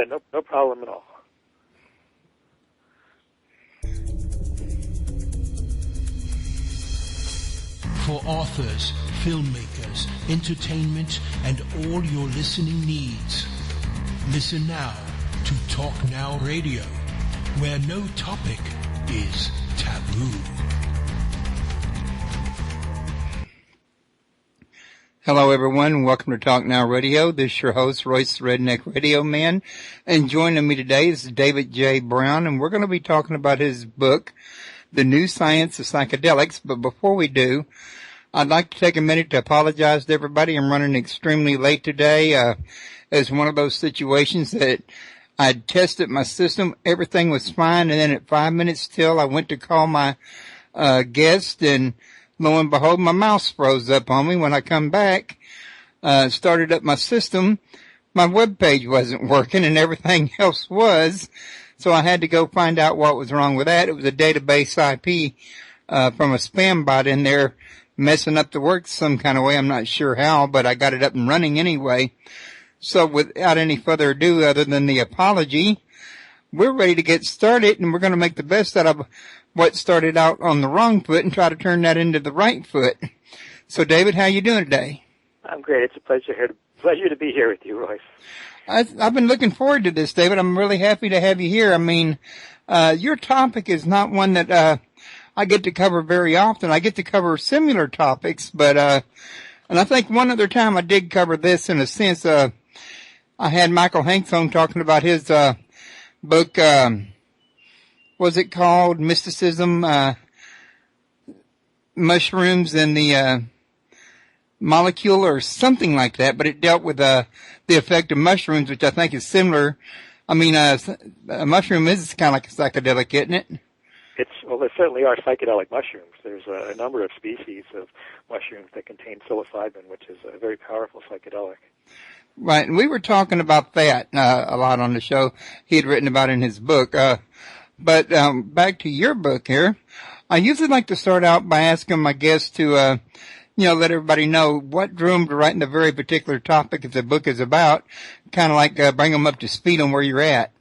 but no problem at all. For authors, filmmakers, entertainment, and all your listening needs. Listen now to Talk Now Radio, where no topic is taboo. Hello, everyone. Welcome to Talk Now Radio. This is your host, Royce the Redneck Radio Man. And joining me today is David J. Brown, and we're going to be talking about his book, The New Science of Psychedelics. But before we do, I'd like to take a minute to apologize to everybody. I'm running extremely late today. It's one of those situations that I'd tested my system. Everything was fine. And then at 5 minutes till, I went to call my guest, and lo and behold, my mouse froze up on me. When I come back, started up my system, my web page wasn't working and everything else was. So I had to go find out what was wrong with that. It was a database IP from a spam bot in there messing up the work some kind of way. I'm not sure how, but I got it up and running anyway. So without any further ado, other than the apology, we're ready to get started, and we're going to make the best out of what started out on the wrong foot and try to turn that into the right foot. So, David, how you doing today? I'm great. It's a pleasure to be here with you, Royce. I've been looking forward to this, David. I'm really happy to have you here. I mean, your topic is not one that I get to cover very often. I get to cover similar topics, but and I think one other time I did cover this in a sense. I had Michael Hanks on talking about his book. Was it called Mysticism, Mushrooms and the Molecule or something like that, but it dealt with the effect of mushrooms, which I think is similar. I mean, a mushroom is kind of like a psychedelic, isn't it? Well, there certainly are psychedelic mushrooms. There's a number of species of mushrooms that contain psilocybin, which is a very powerful psychedelic. Right, and we were talking about that a lot on the show. He had written about it in his book. But back to your book here, I usually like to start out by asking my guests to, let everybody know what drew them to writing the very particular topic that the book is about, kind of like bring them up to speed on where you're at.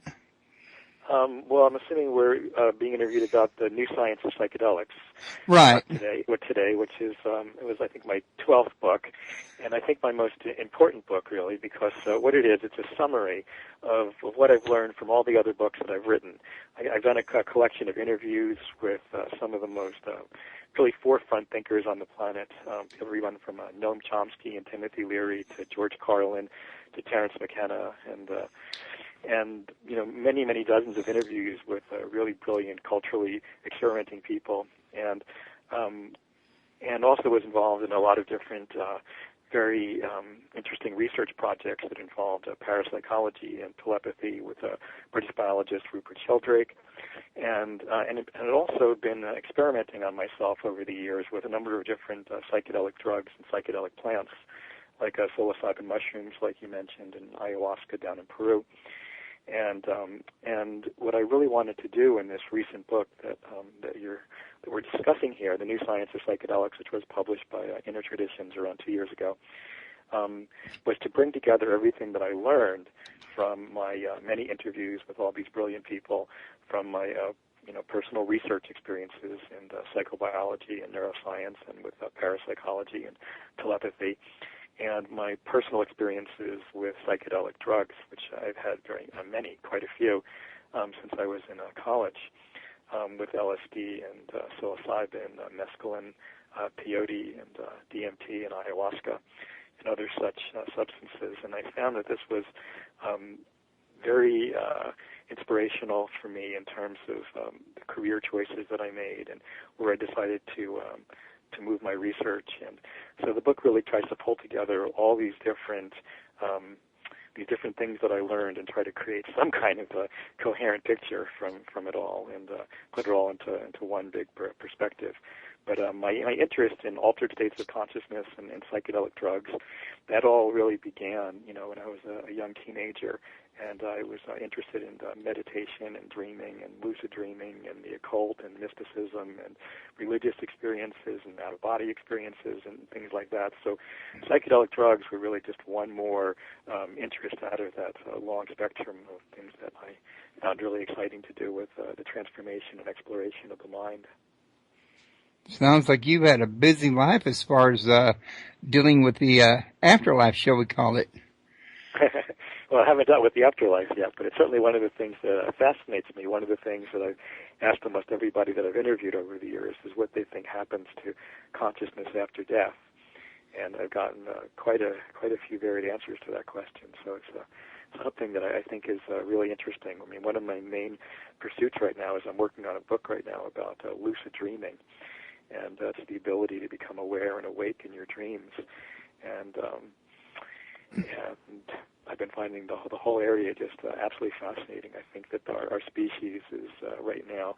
Well, I'm assuming we're being interviewed about the New Science of Psychedelics. Right. Today, which is, it was, I think, my 12th book, and I think my most important book, really, because what it is, it's a summary of what I've learned from all the other books that I've written. I've done a collection of interviews with some of the most really forefront thinkers on the planet, everyone from Noam Chomsky and Timothy Leary to George Carlin to Terence McKenna, and many dozens of interviews with really brilliant, culturally experimenting people, and also was involved in a lot of different very interesting research projects that involved parapsychology and telepathy with British biologist Rupert Sheldrake, and had also been experimenting on myself over the years with a number of different psychedelic drugs and psychedelic plants, like psilocybin mushrooms, like you mentioned, and ayahuasca down in Peru. And what I really wanted to do in this recent book that we're discussing here, The New Science of Psychedelics, which was published by Inner Traditions around 2 years ago, was to bring together everything that I learned from my many interviews with all these brilliant people, from my personal research experiences in psychobiology and neuroscience and with parapsychology and telepathy, and my personal experiences with psychedelic drugs, which I've had quite a few, since I was in college, with LSD and psilocybin, mescaline, peyote, and DMT and ayahuasca, and other such substances. And I found that this was very inspirational for me in terms of the career choices that I made and where I decided to move my research. And so the book really tries to pull together all these different things that I learned and try to create some kind of a coherent picture from it all, and put it all into one big perspective. But my interest in altered states of consciousness and psychedelic drugs, that all really began, when I was a young teenager, And I was interested in meditation and dreaming and lucid dreaming and the occult and mysticism and religious experiences and out-of-body experiences and things like that. So psychedelic drugs were really just one more interest out of that long spectrum of things that I found really exciting to do with the transformation and exploration of the mind. Sounds like you've had a busy life as far as dealing with the afterlife, shall we call it? Well, I haven't dealt with the afterlife yet, but it's certainly one of the things that fascinates me. One of the things that I've asked almost everybody that I've interviewed over the years is what they think happens to consciousness after death. And I've gotten quite a few varied answers to that question. So it's something that I think is really interesting. I mean, one of my main pursuits right now is I'm working on a book right now about lucid dreaming. And it's the ability to become aware and awake in your dreams. And I've been finding the whole area just absolutely fascinating. I think that our species is right now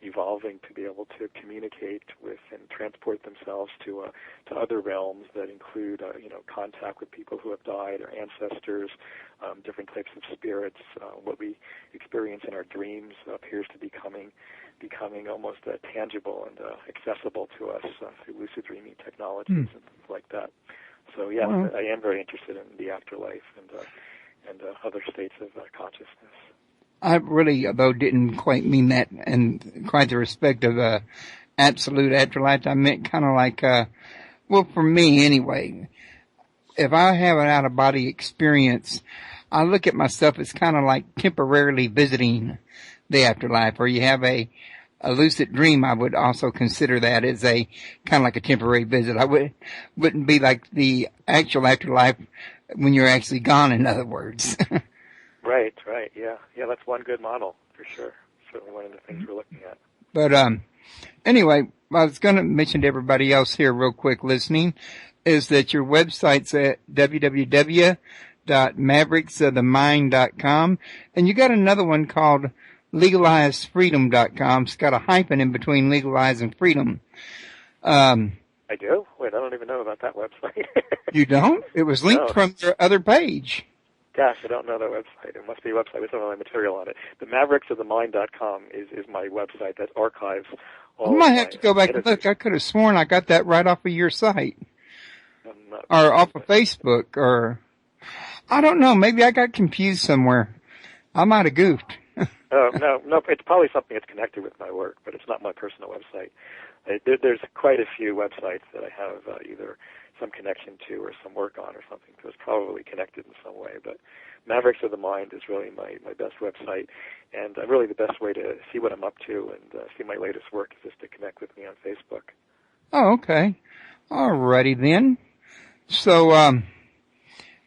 evolving to be able to communicate with and transport themselves to other realms that include contact with people who have died, our ancestors, different types of spirits. What we experience in our dreams appears to be becoming almost tangible and accessible to us through lucid dreaming technologies and things like that. So yeah, I am very interested in the afterlife and other states of consciousness. I really, though, didn't quite mean that in quite the respect of absolute afterlife. I meant kind of like, well, for me anyway, if I have an out-of-body experience, I look at myself as kind of like temporarily visiting the afterlife, or you have a lucid dream. I would also consider that as a kind of like a temporary visit. I wouldn't be like the actual afterlife when you're actually gone, in other words. Right, yeah, that's one good model for sure. Certainly one of the things we're looking at. But anyway, I was going to mention to everybody else here real quick listening is that your website's at www.mavericksofthemind.com, and you got another one called legalizedfreedom.com. It's got a hyphen in between legalize and freedom. I do? Wait, I don't even know about that website. You don't? It was linked from your other page. Gosh, I don't know that website. It must be a website with some of my material on it. The Mavericksofthemind.com is my website that archives all I might have to go back and look. I could have sworn I got that right off of your site. Or off of Facebook, or I don't know. Maybe I got confused somewhere. I might have goofed. No, it's probably something that's connected with my work, but it's not my personal website. There's quite a few websites that I have either some connection to or some work on or something, so it's probably connected in some way. But Mavericks of the Mind is really my best website, and really the best way to see what I'm up to and see my latest work is just to connect with me on Facebook. Oh, okay. All righty then. So,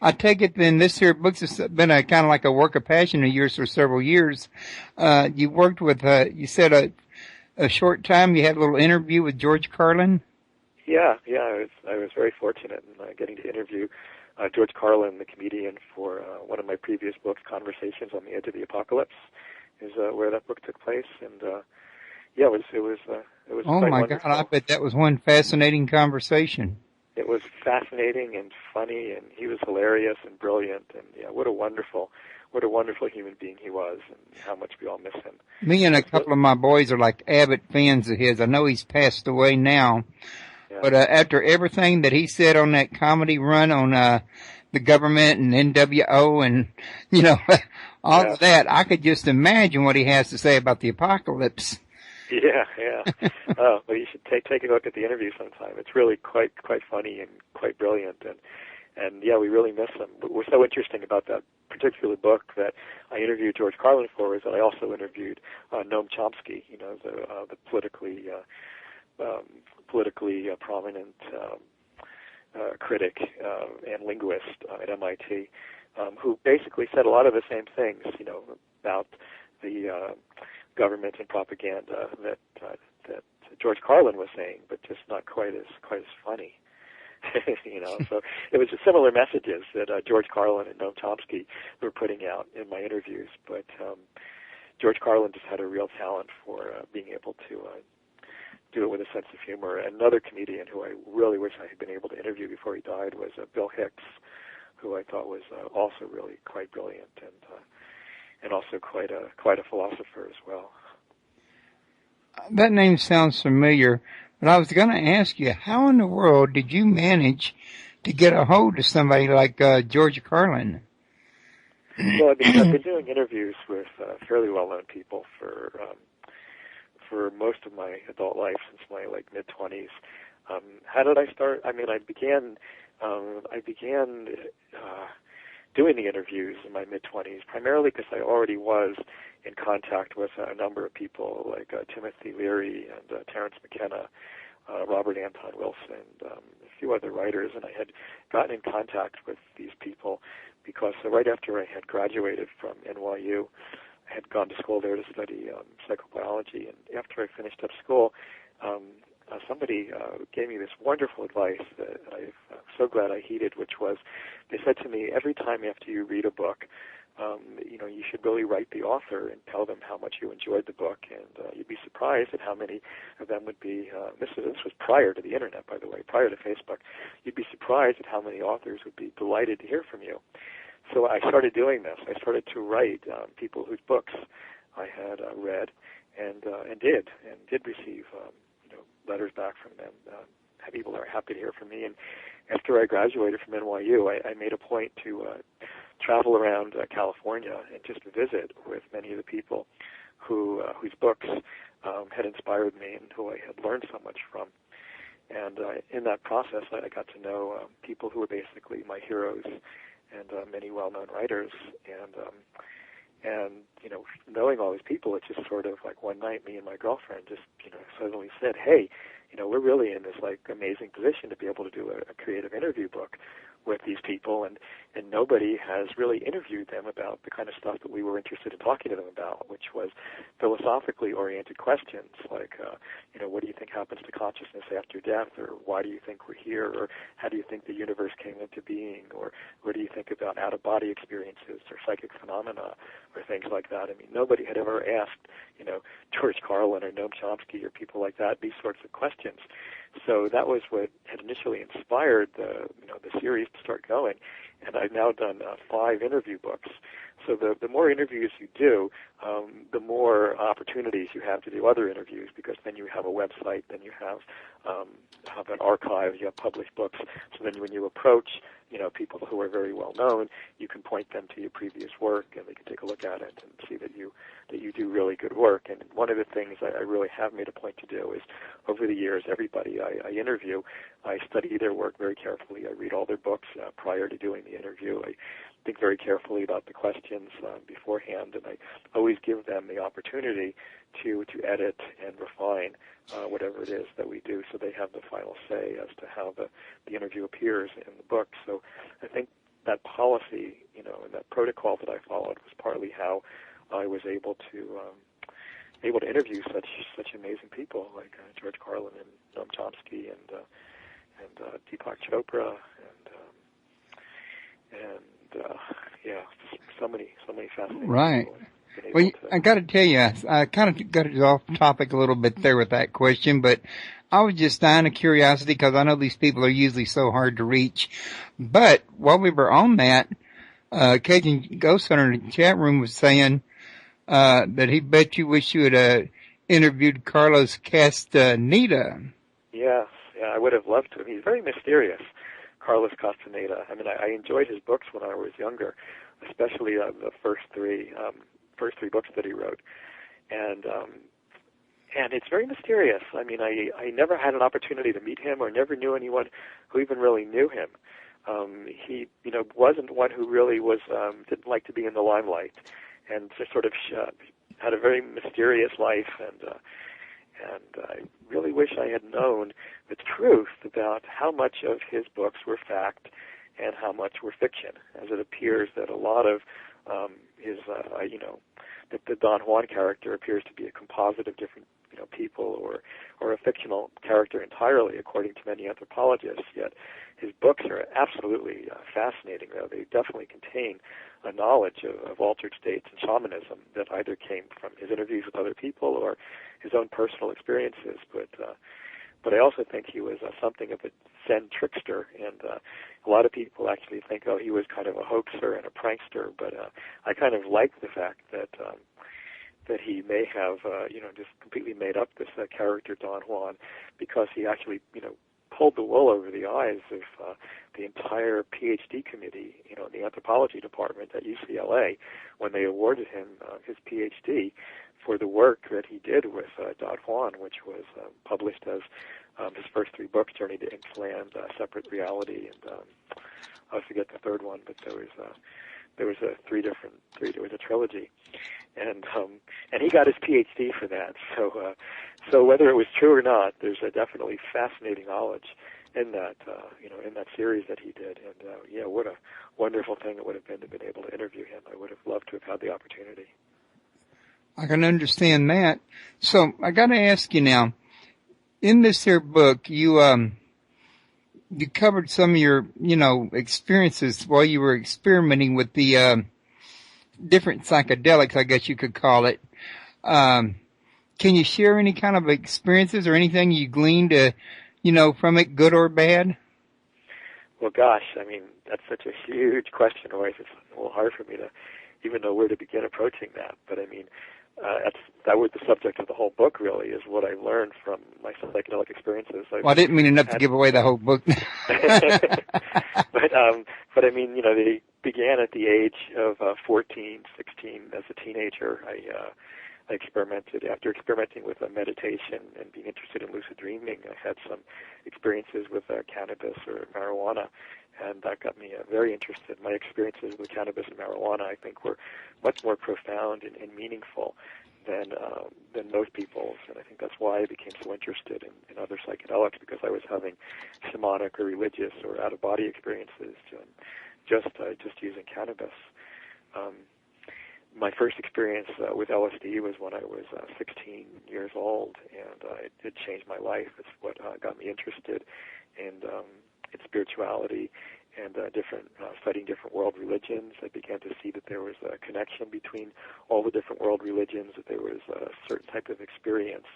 I take it then this here book's been a kind of like a work of passion of yours for several years. You worked with, you said a short time, you had a little interview with George Carlin? Yeah, I was very fortunate in getting to interview George Carlin, the comedian, for one of my previous books, Conversations on the Edge of the Apocalypse, is where that book took place, and it was oh quite my wonderful. God, I bet that was one fascinating conversation. It was fascinating and funny, and he was hilarious and brilliant, and what a wonderful human being he was, and how much we all miss him. Me and a couple of my boys are like avid fans of his. I know he's passed away now, but after everything that he said on that comedy run on the government and NWO and all of that, I could just imagine what he has to say about the apocalypse. Yeah. Well, you should take a look at the interview sometime. It's really quite funny and quite brilliant, and we really miss him. What's so interesting about that particular book that I interviewed George Carlin for is that I also interviewed Noam Chomsky, the politically prominent critic and linguist at MIT, who basically said a lot of the same things, about the government and propaganda that George Carlin was saying, but just not quite as funny. So it was similar messages that George Carlin and Noam Chomsky were putting out in my interviews, but George Carlin just had a real talent for being able to do it with a sense of humor. Another comedian who I really wish I had been able to interview before he died was Bill Hicks, who I thought was also really quite brilliant, and also quite a philosopher as well. That name sounds familiar, but I was going to ask you, how in the world did you manage to get a hold of somebody like George Carlin? Well, I've been doing interviews with fairly well-known people for most of my adult life, since my mid-20s. How did I start? I mean, I began doing the interviews in my mid-20s, primarily because I already was in contact with a number of people like Timothy Leary and Terence McKenna, Robert Anton Wilson, a few other writers, and I had gotten in contact with these people because right after I had graduated from NYU, I had gone to school there to study psychobiology, and after I finished up school, somebody gave me this wonderful advice that I'm so glad I heeded, which was, they said to me, every time after you read a book, you should really write the author and tell them how much you enjoyed the book, and you'd be surprised at how many of them would be, this was prior to the internet, by the way, prior to Facebook, you'd be surprised at how many authors would be delighted to hear from you. So I started doing this. I started to write people whose books I had read and did receive letters back from them. People are happy to hear from me. And after I graduated from NYU, I made a point to travel around California and just visit with many of the people whose books had inspired me and who I had learned so much from. And in that process, I got to know people who were basically my heroes and many well-known writers. And knowing all these people, it's just sort of like one night, me and my girlfriend just, suddenly said, hey, we're really in this amazing position to be able to do a creative interview book with these people, and nobody has really interviewed them about the kind of stuff that we were interested in talking to them about, which was philosophically oriented questions like, what do you think happens to consciousness after death, or why do you think we're here, or how do you think the universe came into being, or what do you think about out-of-body experiences or psychic phenomena, or things like that. I mean, nobody had ever asked, George Carlin or Noam Chomsky or people like that these sorts of questions. So that was what had initially inspired the series to start going, and I've now done 5 interview books. So the more interviews you do, the more opportunities you have to do other interviews, because then you have a website, then you have an archive, you have published books. So then when you approach people who are very well known, you can point them to your previous work, and they can take a look at it and see that you do really good work. And one of the things I really have made a point to do is, over the years, everybody I interview, I study their work very carefully. I read all their books prior to doing the interview. I think very carefully about the questions beforehand, and I always give them the opportunity to edit and refine whatever it is that we do, so they have the final say as to how the interview appears in the book. So I think that policy, and that protocol that I followed was partly how I was able to interview such amazing people like George Carlin and Noam Chomsky and Deepak Chopra and so many fascinating right. people. Well, I got to tell you, I kind of got off topic a little bit there with that question, but I was just dying of curiosity because I know these people are usually so hard to reach. But while we were on that, Cajun Ghost Hunter in the chat room was saying that he bet you wish you had interviewed Carlos Castaneda. Yes, I would have loved to. He's very mysterious, Carlos Castaneda. I mean, I enjoyed his books when I was younger, especially the first three books that he wrote, and it's very mysterious. I mean, I never had an opportunity to meet him, or never knew anyone who even really knew him. He wasn't one who really was didn't like to be in the limelight, and just sort of had a very mysterious life, and I really wish I had known the truth about how much of his books were fact and how much were fiction, as it appears that a lot of his, that the Don Juan character appears to be a composite of different, people, or a fictional character entirely, according to many anthropologists. Yet his books are absolutely fascinating, though. They definitely contain a knowledge of altered states and shamanism that either came from his interviews with other people or his own personal experiences. But But I also think he was something of a Zen trickster, and a lot of people actually think, oh, he was kind of a hoaxer and a prankster. But I kind of like the fact that he may have, just completely made up this character Don Juan, because he actually, pulled the wool over the eyes of the entire PhD committee, in the anthropology department at UCLA, when they awarded him his PhD for the work that he did with Don Juan, which was published as his first 3 books, Journey to Inkland, Separate Reality, and I forget the third one, but there was a trilogy, and he got his PhD for that. So whether it was true or not, there's a definitely fascinating knowledge in that in that series that he did, and what a wonderful thing it would have been to have been able to interview him. I would have loved to have had the opportunity. I can understand that. So I got to ask you now, in this here book, you covered some of your, experiences while you were experimenting with the different psychedelics, I guess you could call it. Can you share any kind of experiences or anything you gleaned, from it, good or bad? Well, gosh, that's such a huge question, Royce. It's a little hard for me to even know where to begin approaching that. But that was the subject of the whole book, really, is what I learned from my psychedelic experiences. Well, I didn't mean enough to give away the whole book. But they began at the age of 14, 16 as a teenager. I experimented. After experimenting with meditation and being interested in lucid dreaming, I had some experiences with cannabis or marijuana, and that got me very interested. My experiences with cannabis and marijuana, I think, were much more profound and meaningful than most people's, and I think that's why I became so interested in other psychedelics, because I was having shamanic or religious or out-of-body experiences just using cannabis. My first experience with LSD was when I was 16 years old, and it changed my life. It's what got me interested in spirituality and studying different world religions. I began to see that there was a connection between all the different world religions, that there was a certain type of experience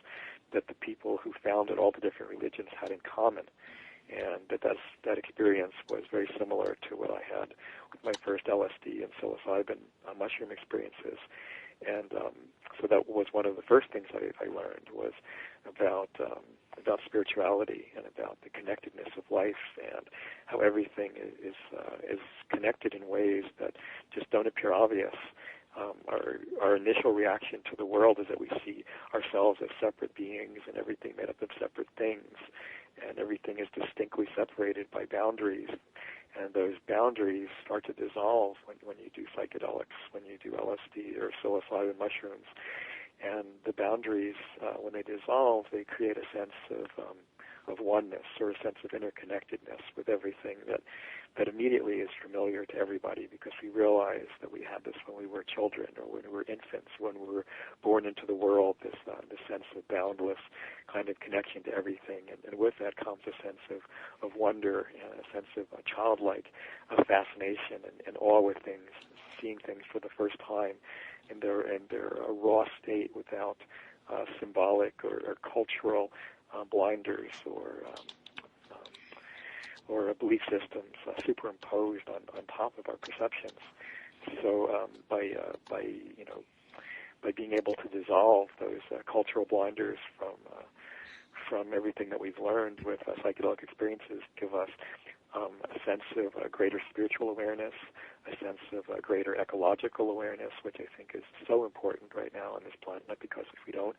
that the people who founded all the different religions had in common, and that experience was very similar to what I had with my first LSD and psilocybin mushroom experiences. And so that was one of the first things I learned, was about spirituality and about the connectedness of life, and how everything is connected in ways that just don't appear obvious. Our initial reaction to the world is that we see ourselves as separate beings, and everything made up of separate things, and everything is distinctly separated by boundaries. And those boundaries start to dissolve when you do psychedelics, when you do LSD or psilocybin mushrooms. And the boundaries, when they dissolve, they create a sense of oneness, or a sense of interconnectedness with everything that immediately is familiar to everybody, because we realize that we had this when we were children, or when we were infants, when we were born into the world, this sense of boundless kind of connection to everything. And with that comes a sense of wonder, and a sense of childlike fascination and awe with things, seeing things for the first time in their raw state, without symbolic or cultural blinders or belief systems superimposed on top of our perceptions. So by being able to dissolve those cultural blinders from everything that we've learned with psychedelic experiences, give us a sense of greater spiritual awareness, a sense of greater ecological awareness, which I think is so important right now on this planet, because if we don't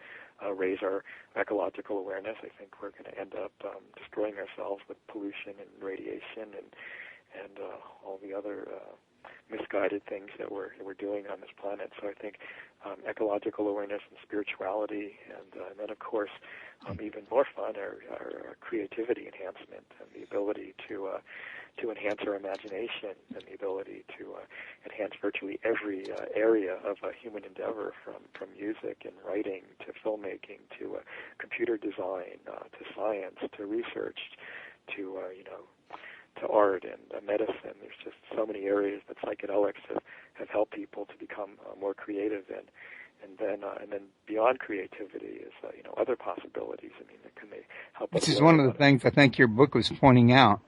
raise our ecological awareness, I think we're going to end up destroying ourselves with pollution and radiation and all the other misguided things that we're doing on this planet. So I think ecological awareness and spirituality, and then of course even more fun are creativity enhancement, and the ability to enhance our imagination, and the ability to enhance virtually every area of human endeavor, from music and writing to filmmaking to computer design to science to research to art and medicine. There's just so many areas that psychedelics have helped people to become more creative in. And then beyond creativity is, other possibilities. I mean, can they help us? This is one of the things I think your book was pointing out.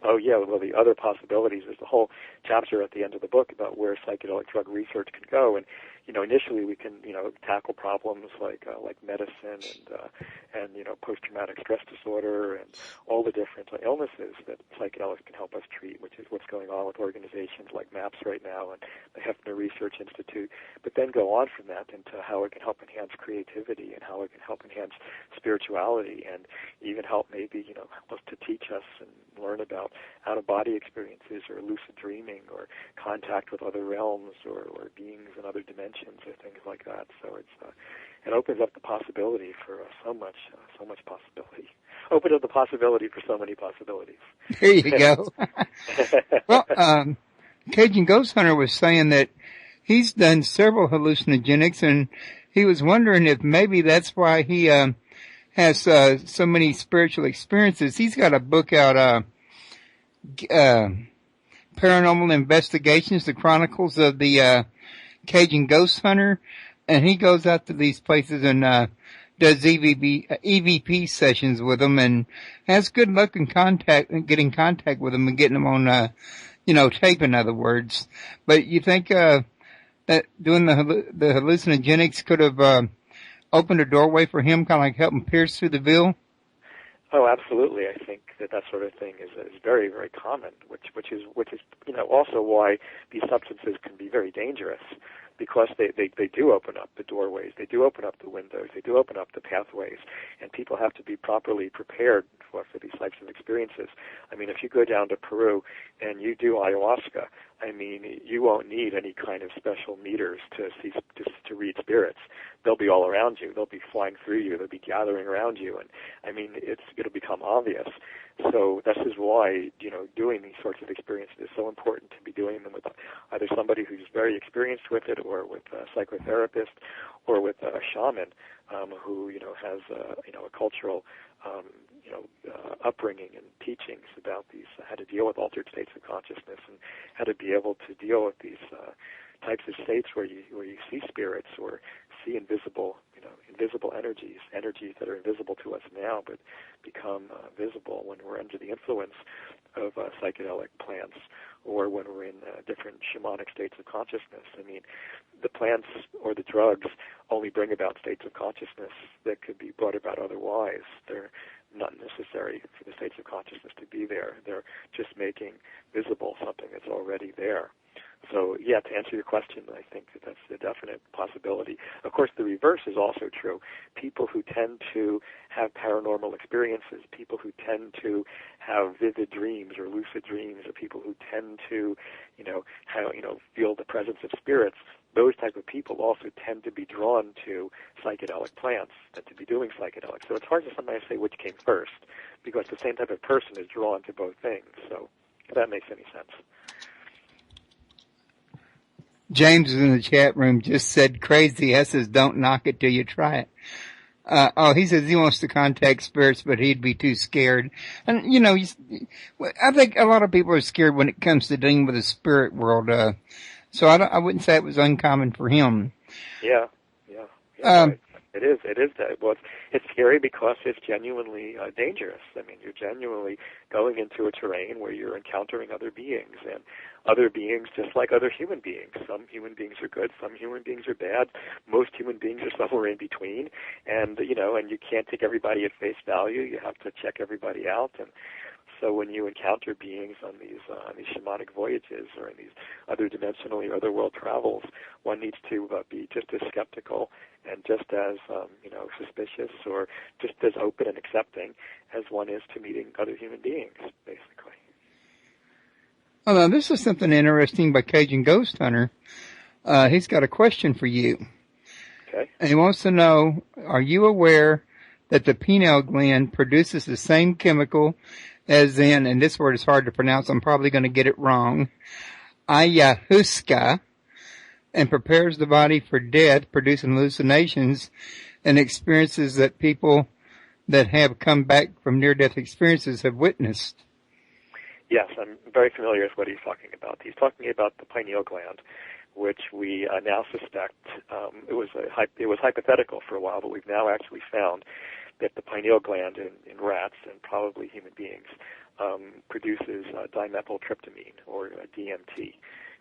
Well, the other possibilities is the whole chapter at the end of the book about where psychedelic drug research can go. And, initially we can, tackle problems like medicine and post-traumatic stress disorder and all the different illnesses that psychedelics can help us treat, which is what's going on with organizations like MAPS right now and the Hefner Research Institute. But then go on from that into how it can help enhance creativity and how it can help enhance spirituality and even help maybe, help us to teach us and learn about out-of-body experiences or lucid dreaming or contact with other realms or beings in other dimensions or things like that. So it opens up the possibility for so much possibility. Opens up the possibility for so many possibilities. There you go. Well, Cajun Ghost Hunter was saying that he's done several hallucinogenics, and he was wondering if maybe that's why he has so many spiritual experiences. He's got a book out, Paranormal Investigations, the Chronicles of the Cajun Ghost Hunter, and he goes out to these places and does EVP sessions with them and has good luck in getting contact with them and getting them on, tape, in other words. But you think that doing the hallucinogenics could have opened a doorway for him, kind of like helping pierce through the veil? Oh, absolutely. I think that sort of thing is very, very common, which is also why these substances can be very dangerous, because they do open up the doorways, they do open up the windows, they do open up the pathways, and people have to be properly prepared for these types of experiences. I mean, if you go down to Peru and you do ayahuasca, I mean, you won't need any kind of special meters to read spirits. They'll be all around you. They'll be flying through you. They'll be gathering around you. And, I mean, it'll become obvious. So this is why, doing these sorts of experiences is so important, to be doing them with either somebody who's very experienced with it, or with a psychotherapist, or with a shaman who, has, a cultural upbringing and teachings about these, how to deal with altered states of consciousness and how to be able to deal with these types of states where you see spirits or see invisible energies that are invisible to us now but become visible when we're under the influence of psychedelic plants or when we're in different shamanic states of consciousness. I mean, the plants or the drugs only bring about states of consciousness that could be brought about otherwise. They're not necessary for the states of consciousness to be there. They're just making visible something that's already there. So, yeah, to answer your question, I think that's a definite possibility. Of course, the reverse is also true. People who tend to have paranormal experiences, people who tend to have vivid dreams or lucid dreams, or people who tend to, feel the presence of spirits, those type of people also tend to be drawn to psychedelic plants and to be doing psychedelics. So it's hard to sometimes say which came first, because the same type of person is drawn to both things. So if that makes any sense. James in the chat room just said crazy. He says, don't knock it till you try it. He says he wants to contact spirits, but he'd be too scared. And, I think a lot of people are scared when it comes to dealing with the spirit world. So I wouldn't say it was uncommon for him. Yeah. Right. It is. Well, it's scary because it's genuinely dangerous. I mean, you're genuinely going into a terrain where you're encountering other beings, and other beings just like other human beings. Some human beings are good, some human beings are bad. Most human beings are somewhere in between, and and you can't take everybody at face value. You have to check everybody out, and so when you encounter beings on these shamanic voyages or in these other dimensional or other world travels, one needs to be just as skeptical and just as suspicious, or just as open and accepting as one is to meeting other human beings, basically. Oh, now this is something interesting by Cajun Ghost Hunter. He's got a question for you. Okay. And he wants to know, are you aware that the pineal gland produces the same chemical as in, and this word is hard to pronounce, I'm probably going to get it wrong, ayahuasca, and prepares the body for death, producing hallucinations and experiences that people that have come back from near-death experiences have witnessed? Yes, I'm very familiar with what he's talking about. He's talking about the pineal gland, which we now suspect it was hypothetical for a while, but we've now actually found that the pineal gland in rats and probably human beings produces dimethyltryptamine, or DMT,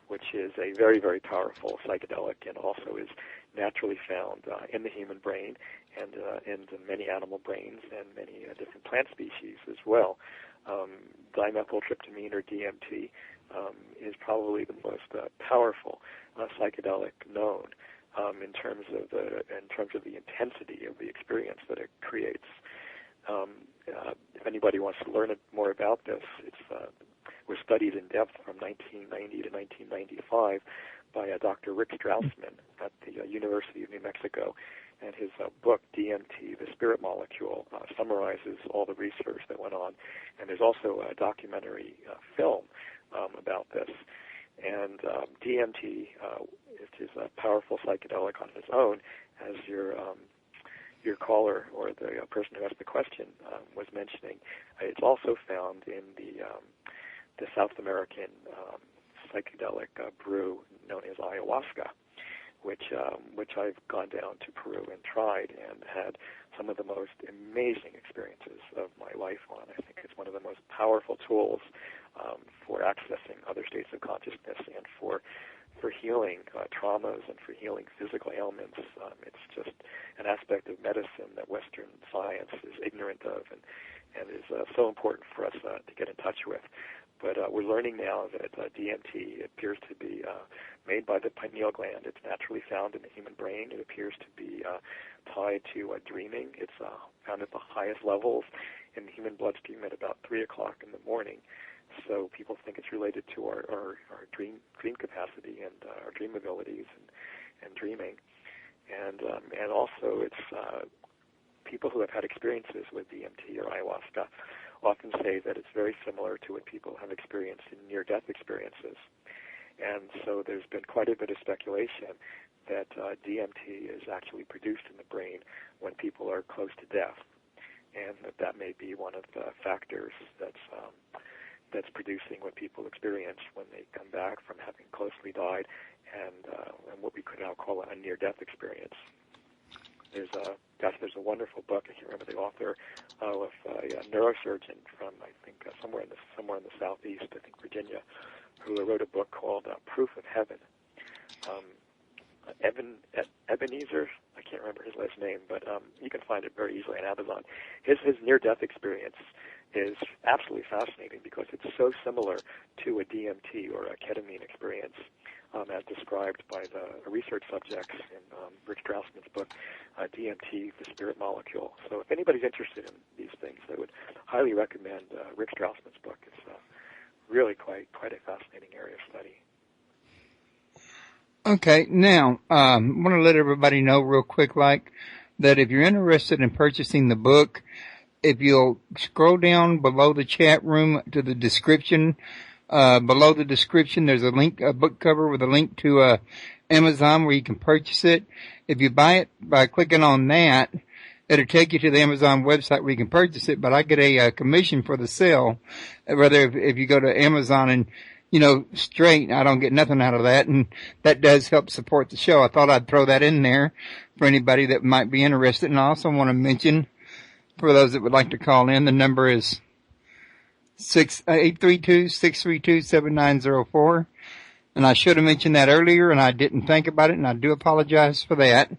which is a very, very powerful psychedelic and also is naturally found in the human brain and in many animal brains and many different plant species as well. Dimethyltryptamine, or DMT, is probably the most powerful psychedelic known in terms of the intensity of the experience that it creates. If anybody wants to learn more about this, it was studied in depth from 1990 to 1995 by Dr. Rick Strassman at the University of New Mexico, and his book, DMT, The Spirit Molecule, summarizes all the research that went on. And there's also a documentary film about this. And DMT, which is a powerful psychedelic on its own, as your caller or the person who asked the question was mentioning, it's also found in the South American psychedelic brew known as ayahuasca, which I've gone down to Peru and tried and had some of the most amazing experiences of my life on. I think it's one of the most powerful tools for accessing other states of consciousness and for healing traumas and for healing physical ailments. It's just an aspect of medicine that Western science is ignorant of and is so important for us to get in touch with. But we're learning now that DMT appears to be made by the pineal gland. It's naturally found in the human brain. It appears to be tied to dreaming. It's found at the highest levels in the human bloodstream at about 3 o'clock in the morning. So people think it's related to our dream capacity and our dream abilities and dreaming. And also it's people who have had experiences with DMT or ayahuasca often say that it's very similar to what people have experienced in near-death experiences. And so there's been quite a bit of speculation that DMT is actually produced in the brain when people are close to death, and that may be one of the factors that's producing what people experience when they come back from having closely died and what we could now call a near-death experience. There's a wonderful book, I can't remember the author, of a neurosurgeon from, I think, somewhere in the southeast, I think Virginia, who wrote a book called Proof of Heaven. Ebenezer, I can't remember his last name, but you can find it very easily on Amazon. His near-death experience is absolutely fascinating because it's so similar to a DMT or a ketamine experience as described by the research subjects in Rick Strassman's book, DMT, The Spirit Molecule. So if anybody's interested in these things, I would highly recommend Rick Strassman's book. It's really quite a fascinating area of study. Okay, now, I want to let everybody know real quick, that if you're interested in purchasing the book, if you'll scroll down below the chat room to the description, below the description, there's a book cover with a link to Amazon where you can purchase it. If you buy it by clicking on that, it'll take you to the Amazon website where you can purchase it, but I get a commission for the sale. Rather, if you go to Amazon and, straight, I don't get nothing out of that, and that does help support the show. I thought I'd throw that in there for anybody that might be interested. And I also want to mention, for those that would like to call in, the number is 832-632-7904. And I should have mentioned that earlier, and I didn't think about it, and I do apologize for that.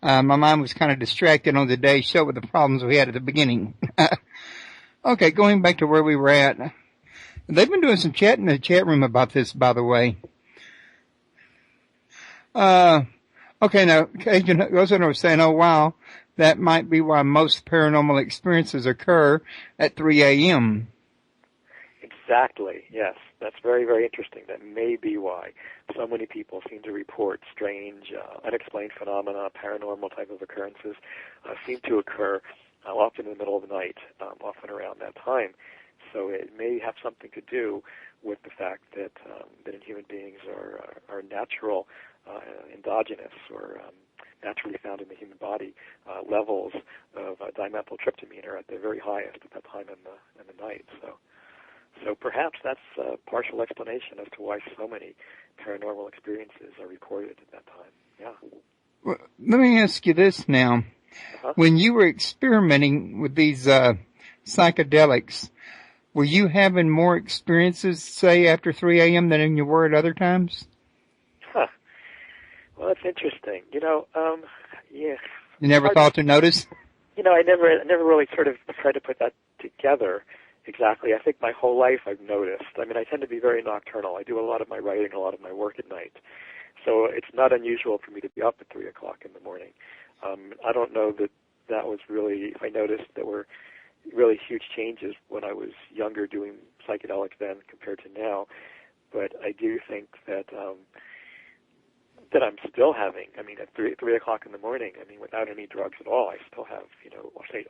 My mind was kind of distracted on today's show with the problems we had at the beginning. Okay, going back to where we were at. They've been doing some chat in the chat room about this, by the way. Okay, now, Agent Rosen was saying, oh, wow, that might be why most paranormal experiences occur at 3 a.m. Exactly, yes. That's very, very interesting. That may be why so many people seem to report strange, unexplained phenomena, paranormal type of occurrences seem to occur often in the middle of the night, often around that time. So it may have something to do with the fact that in human beings are natural, endogenous, or naturally found in the human body levels of dimethyltryptamine are at the very highest at that time in the night. So So perhaps that's a partial explanation as to why so many paranormal experiences are recorded at that time. Yeah. Well, let me ask you this now. Uh-huh. When you were experimenting with these psychedelics, were you having more experiences, say, after 3 a.m. than you were at other times? Huh. Well, that's interesting. Yeah. You never thought to notice? I never really sort of tried to put that together exactly. I think my whole life I've noticed. I mean, I tend to be very nocturnal. I do a lot of my writing, a lot of my work at night. So it's not unusual for me to be up at 3 o'clock in the morning. I don't know that was really, if I noticed there were really huge changes when I was younger doing psychedelics then compared to now. But I do think that I'm still having, at 3 o'clock in the morning, without any drugs at all, I still have,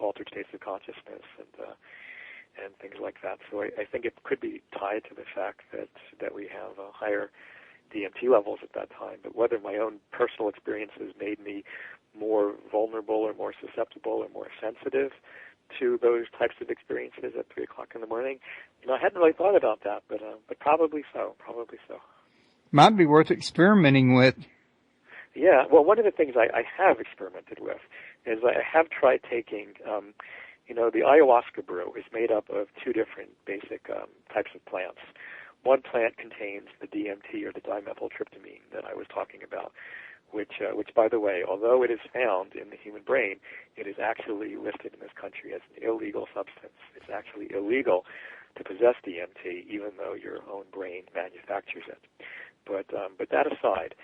altered states of consciousness and things like that. So I think it could be tied to the fact that we have higher DMT levels at that time. But whether my own personal experiences made me more vulnerable or more susceptible or more sensitive to those types of experiences at 3 o'clock in the morning, I hadn't really thought about that, but probably so. Might be worth experimenting with. Yeah, well, one of the things I have experimented with is I have tried taking, the ayahuasca brew is made up of two different basic types of plants. One plant contains the DMT or the dimethyltryptamine that I was talking about, which, by the way, although it is found in the human brain, it is actually listed in this country as an illegal substance. It's actually illegal to possess DMT, even though your own brain manufactures it. But that aside,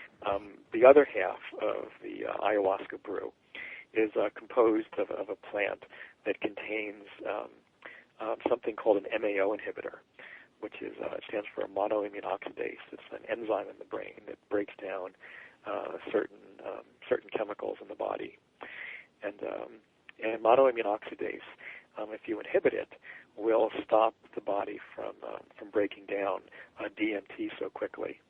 the other half of the ayahuasca brew is composed of a plant that contains something called an MAO inhibitor, which stands for a monoamine oxidase. It's an enzyme in the brain that breaks down certain chemicals in the body, and monoamine oxidase, if you inhibit it, will stop the body from breaking down DMT so quickly.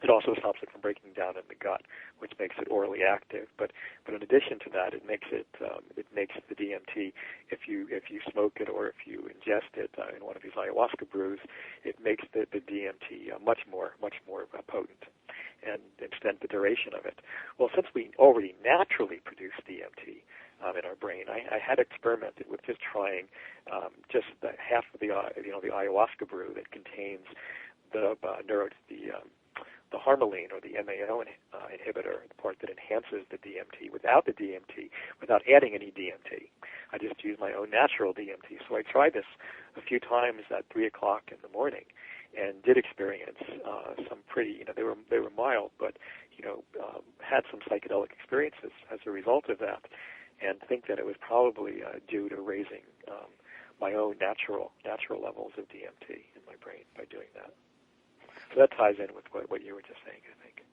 It also stops it from breaking down in the gut, which makes it orally active. But in addition to that, it makes the DMT, if you smoke it or if you ingest it in one of these ayahuasca brews, it makes the DMT much more potent and extend the duration of it. Well, since we already naturally produce DMT in our brain, I had experimented with just trying just half of the ayahuasca brew that contains the harmaline or the MAO inhibitor, the part that enhances the DMT, without adding any DMT. I just used my own natural DMT. So I tried this a few times at 3 o'clock in the morning, and did experience some pretty, they were mild, but had some psychedelic experiences as a result of that, and think that it was probably due to raising my own natural levels of DMT in my brain by doing that. So that ties in with what you were just saying, I think.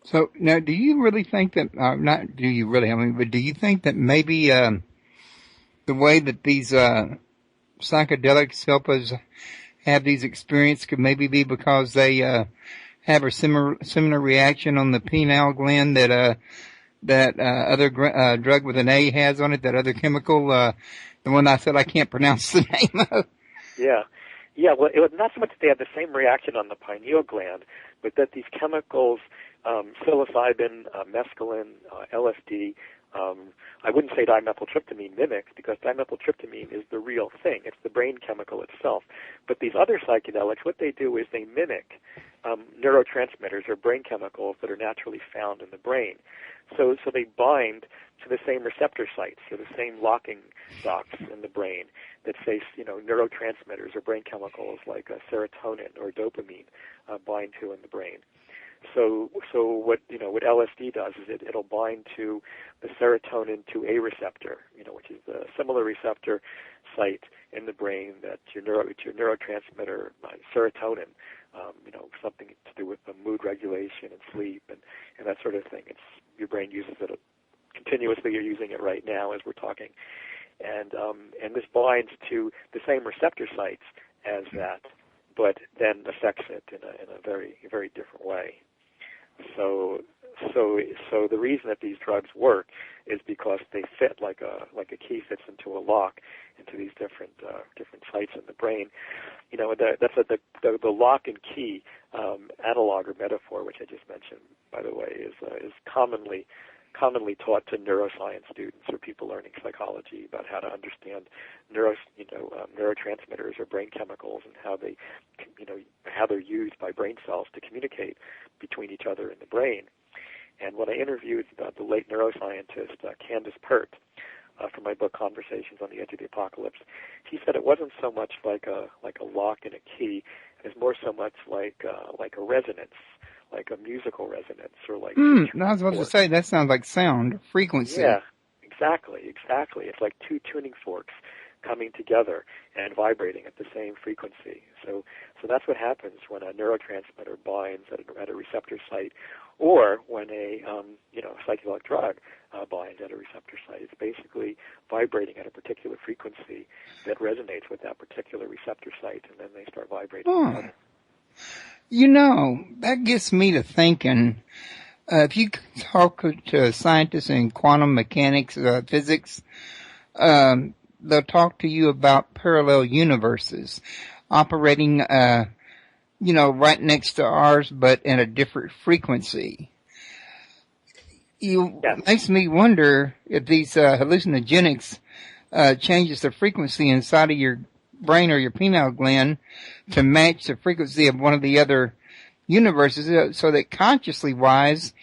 So now, do you really think that, not do you really, but do you think that maybe the way that these psychedelics help us have these experiences could maybe be because they have a similar reaction on the pineal gland that other drug with an A has on it, that other chemical, the one I said I can't pronounce the name of? Yeah, well, it was not so much that they had the same reaction on the pineal gland, but that these chemicals, psilocybin, mescaline, LSD, I wouldn't say dimethyltryptamine mimic, because dimethyltryptamine is the real thing. It's the brain chemical itself. But these other psychedelics, what they do is they mimic neurotransmitters or brain chemicals that are naturally found in the brain. So they bind to the same receptor sites, or the same locking dots in the brain that say, neurotransmitters or brain chemicals like serotonin or dopamine bind to in the brain. So what LSD does is it'll bind to the serotonin 2A receptor, which is a similar receptor site in the brain that your neurotransmitter serotonin, something to do with the mood regulation and sleep and that sort of thing. Your brain uses it continuously. You're using it right now as we're talking, and this binds to the same receptor sites as that, but then affects it in a very, very different way. So so the reason that these drugs work is because they fit like a key fits into a lock into these different sites in the brain. You know, that's the lock and key analog or metaphor, which I just mentioned, by the way, is commonly taught to neuroscience students or people learning psychology about how to understand neurotransmitters or brain chemicals and how they're used by brain cells to communicate between each other in the brain. And when I interviewed the late neuroscientist Candace Pert for my book Conversations on the Edge of the Apocalypse, she said it wasn't so much like a lock and a key; it was more so much like a resonance, like a musical resonance, or like. I was about to say that sounds like sound frequency. Yeah, exactly. It's like two tuning forks coming together and vibrating at the same frequency. So that's what happens when a neurotransmitter binds at a receptor site, or when a psychedelic drug binds at a receptor site. It's basically vibrating at a particular frequency that resonates with that particular receptor site, and then they start vibrating together. You know, that gets me to thinking, if you talk to scientists in quantum mechanics, physics, they'll talk to you about parallel universes operating, right next to ours, but in a different frequency. It makes me wonder if these hallucinogenics changes the frequency inside of your brain or your pineal gland to match the frequency of one of the other universes, so that consciously wise,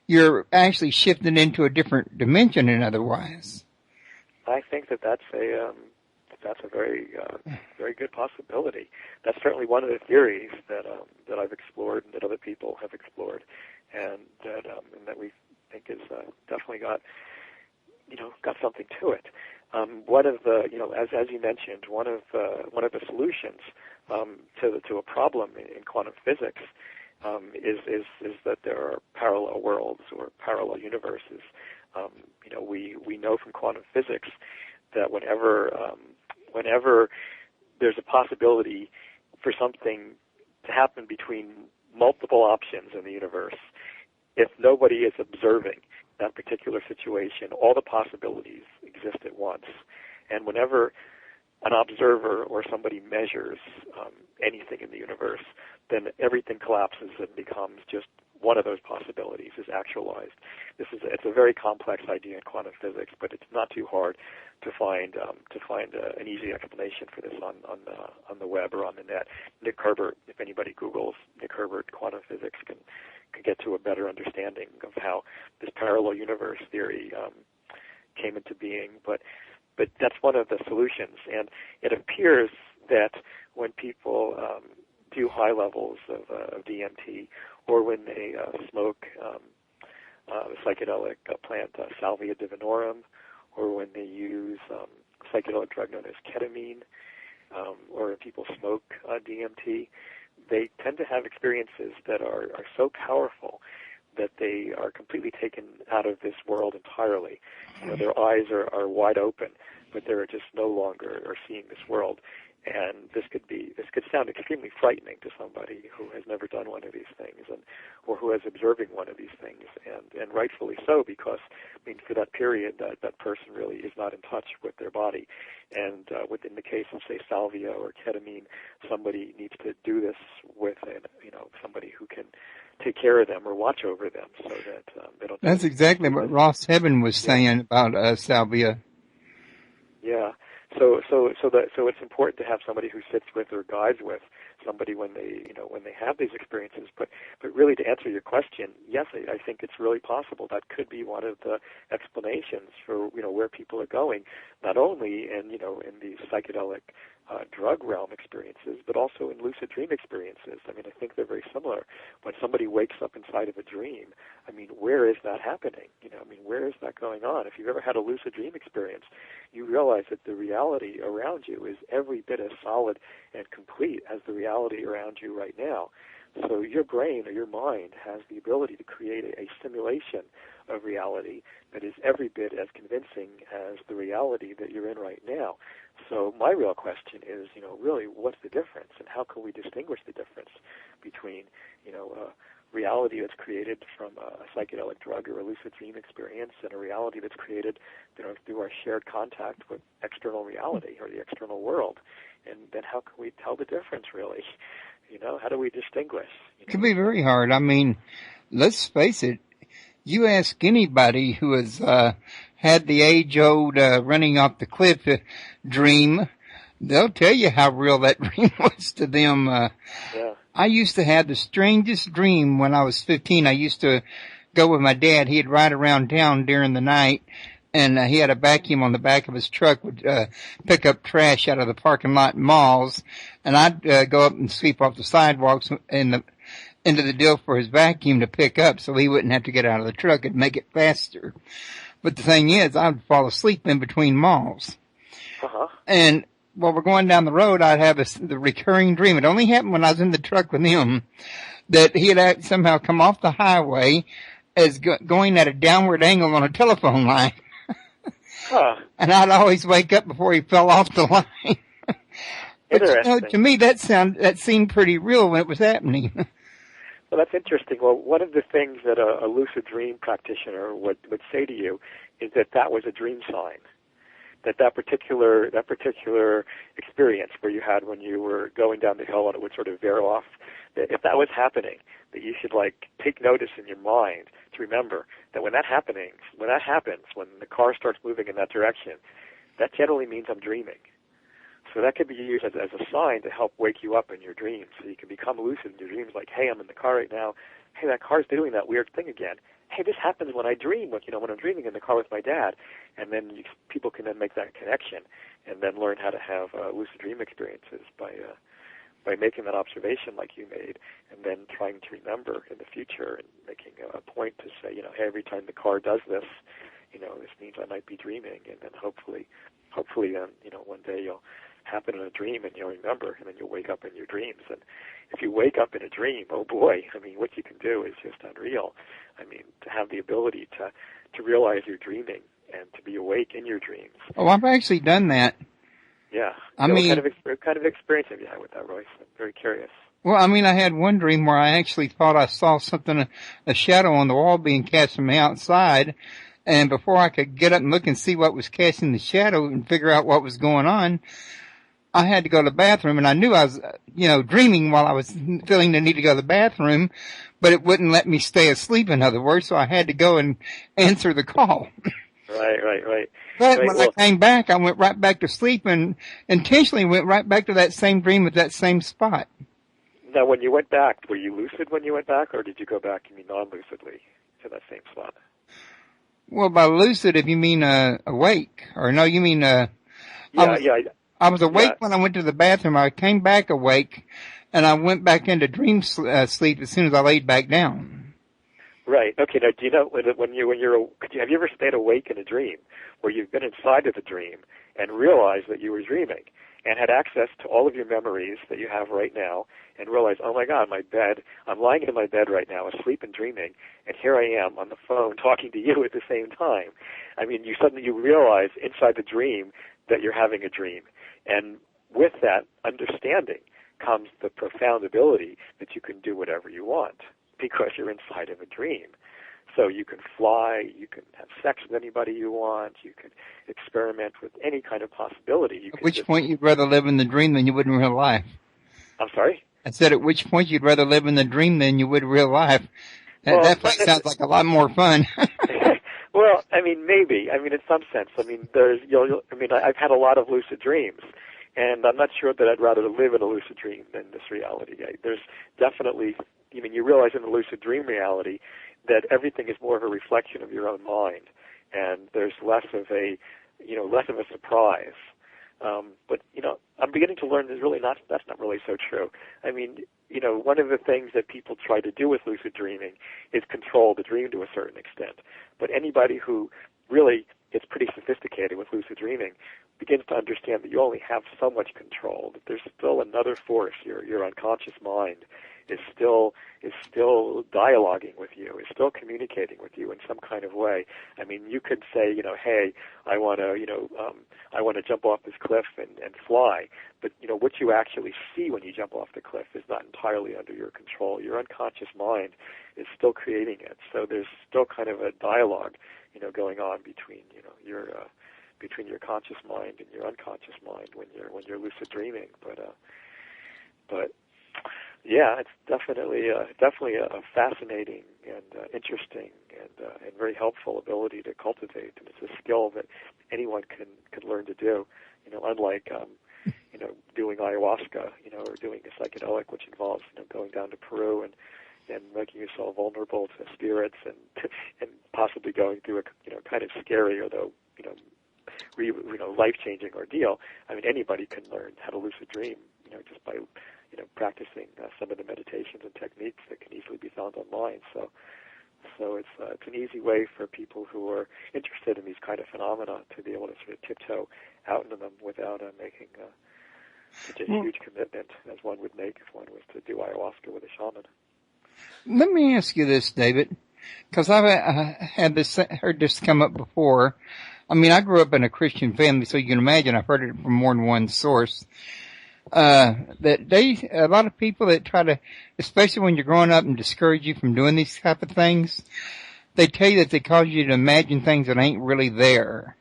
you're actually shifting into a different dimension than otherwise. I think that's a very very good possibility. That's certainly one of the theories that I've explored and that other people have explored, and that we think is definitely got something to it. One of the as you mentioned, one of the solutions to a problem in quantum physics is that there are parallel worlds or parallel universes. We know from quantum physics that whenever there's a possibility for something to happen between multiple options in the universe, if nobody is observing that particular situation, all the possibilities exist at once. And whenever an observer or somebody measures anything in the universe, then everything collapses and becomes just one of those possibilities is actualized. It's a very complex idea in quantum physics, but it's not too hard to find an easy explanation for this on the web or on the net. Nick Herbert, if anybody Googles Nick Herbert quantum physics, can get to a better understanding of how this parallel universe theory came into being. But that's one of the solutions, and it appears that when people do high levels of DMT, or when they smoke the psychedelic plant Salvia divinorum, or when they use a psychedelic drug known as ketamine, or if people smoke DMT, they tend to have experiences that are so powerful that they are completely taken out of this world entirely. Their eyes are wide open, but they're just no longer are seeing this world. And this could sound extremely frightening to somebody who has never done one of these things, or who is observing one of these things, and rightfully so, because for that period that person really is not in touch with their body. And within the case of, say, salvia or ketamine, somebody needs to do this with somebody who can take care of them or watch over them, so that they don't. That's exactly what Ross Heaven was saying about salvia. Yeah. So it's important to have somebody who sits with or guides with somebody when they have these experiences. But really, to answer your question, yes, I think it's really possible. That could be one of the explanations for where people are going, not only in these psychedelic drug realm experiences, but also in lucid dream experiences. I think they're very similar. When somebody wakes up inside of a dream, where is that happening? Where is that going on? If you've ever had a lucid dream experience, you realize that the reality around you is every bit as solid and complete as the reality around you right now. So your brain or your mind has the ability to create a simulation of reality that is every bit as convincing as the reality that you're in right now. So my real question is, really, what's the difference, and how can we distinguish the difference between, reality that's created from a psychedelic drug or a lucid dream experience, and a reality that's created, through our shared contact with external reality or the external world. And then how can we tell the difference, really? How do we distinguish? It can be very hard. I mean, let's face it. You ask anybody who has had the age-old running off the cliff dream, they'll tell you how real that dream was to them. Yeah. I used to have the strangest dream when I was 15. I used to go with my dad. He'd ride around town during the night, and he had a vacuum on the back of his truck, would pick up trash out of the parking lot malls, and I'd go up and sweep off the sidewalks into the deal for his vacuum to pick up so he wouldn't have to get out of the truck. It'd make it faster. But the thing is, I'd fall asleep in between malls. Uh-huh. And while we're going down the road, I'd have the recurring dream. It only happened when I was in the truck with him, that he had somehow come off the highway as going at a downward angle on a telephone line. Huh. And I'd always wake up before he fell off the line. But Interesting. to me, that seemed pretty real when it was happening. Well, that's interesting. Well, one of the things that a lucid dream practitioner would say to you is that was a dream sign. That particular experience where you had when you were going down the hill and it would sort of veer off, that if that was happening, that you should take notice in your mind to remember that when that happens, when the car starts moving in that direction, that generally means I'm dreaming. So that could be used as a sign to help wake you up in your dreams. So you can become lucid in your dreams, like, hey, I'm in the car right now. Hey, that car's doing that weird thing again. Hey, this happens when I dream, when I'm dreaming in the car with my dad. And then people can then make that connection and then learn how to have lucid dream experiences by making that observation like you made, and then trying to remember in the future and making a point to say, hey, every time the car does this, this means I might be dreaming. And then hopefully one day you'll happen in a dream and you'll remember, and then you'll wake up in your dreams. And if you wake up in a dream, oh boy, what you can do is just unreal. To have the ability to realize you're dreaming and to be awake in your dreams. Oh, I've actually done that. Yeah. What kind of experience have you had with that, Royce? I'm very curious. Well, I had one dream where I actually thought I saw something, a shadow on the wall being cast from the outside. And before I could get up and look and see what was casting the shadow and figure out what was going on, I had to go to the bathroom, and I knew I was, dreaming while I was feeling the need to go to the bathroom, but it wouldn't let me stay asleep, in other words, so I had to go and answer the call. Right. But when I came back, I went right back to sleep and intentionally went right back to that same dream at that same spot. Now, when you went back, were you lucid when you went back, or did you go back, non-lucidly to that same spot? Well, by lucid, if you mean awake, or no, you mean I was awake when I went to the bathroom. I came back awake, and I went back into dream sleep as soon as I laid back down. Right. Okay. Now, do you know have you ever stayed awake in a dream where you've been inside of the dream and realized that you were dreaming and had access to all of your memories that you have right now and realized, oh my God, my bed, I'm lying in my bed right now, asleep and dreaming, and here I am on the phone talking to you at the same time. You realize inside the dream that you're having a dream. And with that understanding comes the profound ability that you can do whatever you want because you're inside of a dream. So you can fly, you can have sex with anybody you want, you can experiment with any kind of possibility. At which point you'd rather live in the dream than you would in real life. I'm sorry? I said at which point you'd rather live in the dream than you would in real life. That place sounds like a lot more fun. Well, maybe. In some sense. I've had a lot of lucid dreams, and I'm not sure that I'd rather live in a lucid dream than this reality. There's definitely, you realize in the lucid dream reality that everything is more of a reflection of your own mind, and there's less of a surprise. But I'm beginning to learn that's not really so true. One of the things that people try to do with lucid dreaming is control the dream to a certain extent. But anybody who really gets pretty sophisticated with lucid dreaming begins to understand that you only have so much control, that there's still another force, your unconscious mind, is still dialoguing with you, is still communicating with you in some kind of way. I mean, you could say, hey, I want to jump off this cliff and fly, but what you actually see when you jump off the cliff is not entirely under your control. Your unconscious mind is still creating it. So there's still kind of a dialogue, going on between your conscious mind and your unconscious mind when you're lucid dreaming. But yeah, it's definitely a fascinating and interesting and very helpful ability to cultivate, and it's a skill that anyone can learn to do. Unlike doing ayahuasca, or doing a psychedelic, which involves going down to Peru and making yourself vulnerable to spirits and possibly going through a kind of scary, although life-changing ordeal. I mean, anybody can learn how to lucid dream, just by practicing some of the meditations and techniques that can easily be found online. So it's an easy way for people who are interested in these kind of phenomena to be able to sort of tiptoe out into them without making such a huge commitment as one would make if one was to do ayahuasca with a shaman. Let me ask you this, David, because I've heard this come up before. I mean, I grew up in a Christian family, so you can imagine I've heard it from more than one source. That a lot of people that try to, especially when you're growing up and discourage you from doing these type of things, they tell you that they cause you to imagine things that ain't really there.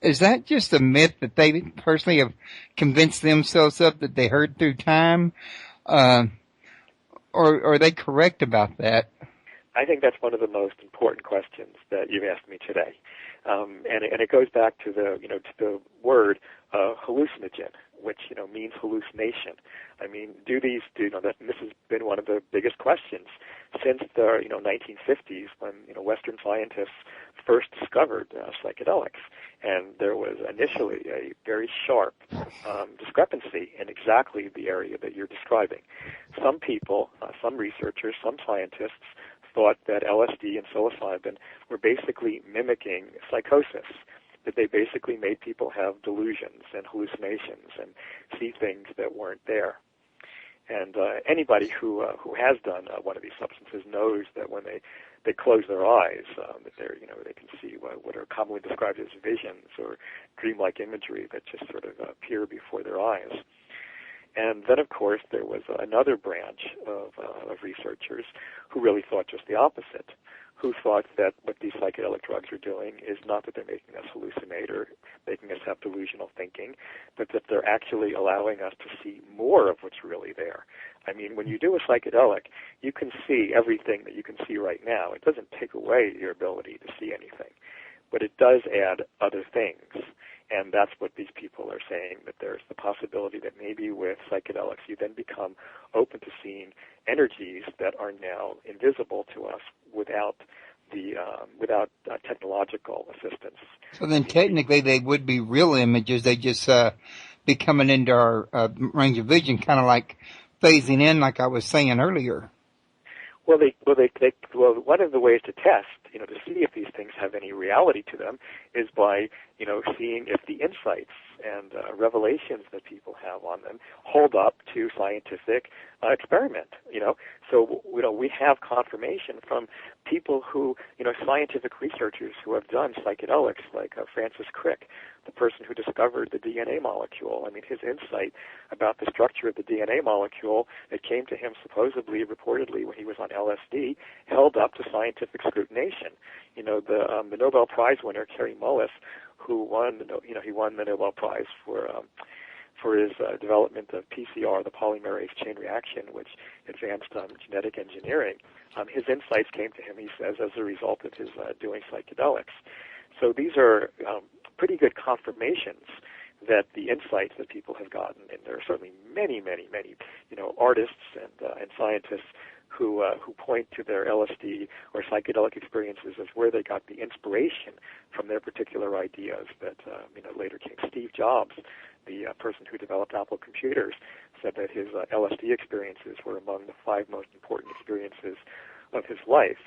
Is that just a myth that they personally have convinced themselves of that they heard through time? Or are they correct about that? I think that's one of the most important questions that you've asked me today. And it goes back to the word hallucinogen, which means hallucination. I mean, this has been one of the biggest questions since the 1950s, when Western scientists first discovered psychedelics, and there was initially a very sharp discrepancy in exactly the area that you're describing. Some people, some researchers, some scientists thought that LSD and psilocybin were basically mimicking psychosis, that they basically made people have delusions and hallucinations and see things that weren't there. And anybody who has done one of these substances knows that when they close their eyes, that they can see what are commonly described as visions or dreamlike imagery that just sort of appear before their eyes. And then, of course, there was another branch of researchers who really thought just the opposite, who thought that what these psychedelic drugs are doing is not that they're making us hallucinate or making us have delusional thinking, but that they're actually allowing us to see more of what's really there. I mean, when you do a psychedelic, you can see everything that you can see right now. It doesn't take away your ability to see anything, but it does add other things. And that's what these people are saying, that there's the possibility that maybe with psychedelics you then become open to seeing energies that are now invisible to us without technological assistance. So then technically they would be real images. They just be coming into our range of vision, kind of like phasing in, like I was saying earlier. Well, one of the ways to test, to see if these things have any reality to them, is by, seeing if the insights and revelations that people have on them hold up to scientific experiment. So we have confirmation from people who, scientific researchers who have done psychedelics, like Francis Crick, the person who discovered the DNA molecule. I mean, his insight about the structure of the DNA molecule that came to him supposedly, reportedly, when he was on LSD, held up to scientific scrutination. The Nobel Prize winner, Kary Mullis, who won, he won the Nobel Prize for his development of PCR, the polymerase chain reaction, which advanced genetic engineering. His insights came to him, he says, as a result of his doing psychedelics. So these are pretty good confirmations that the insights that people have gotten, and there are certainly many, many, many, artists and scientists who point to their LSD or psychedelic experiences as where they got the inspiration from their particular ideas that later came. Steve Jobs, the person who developed Apple computers, said that his LSD experiences were among the 5 most important experiences of his life.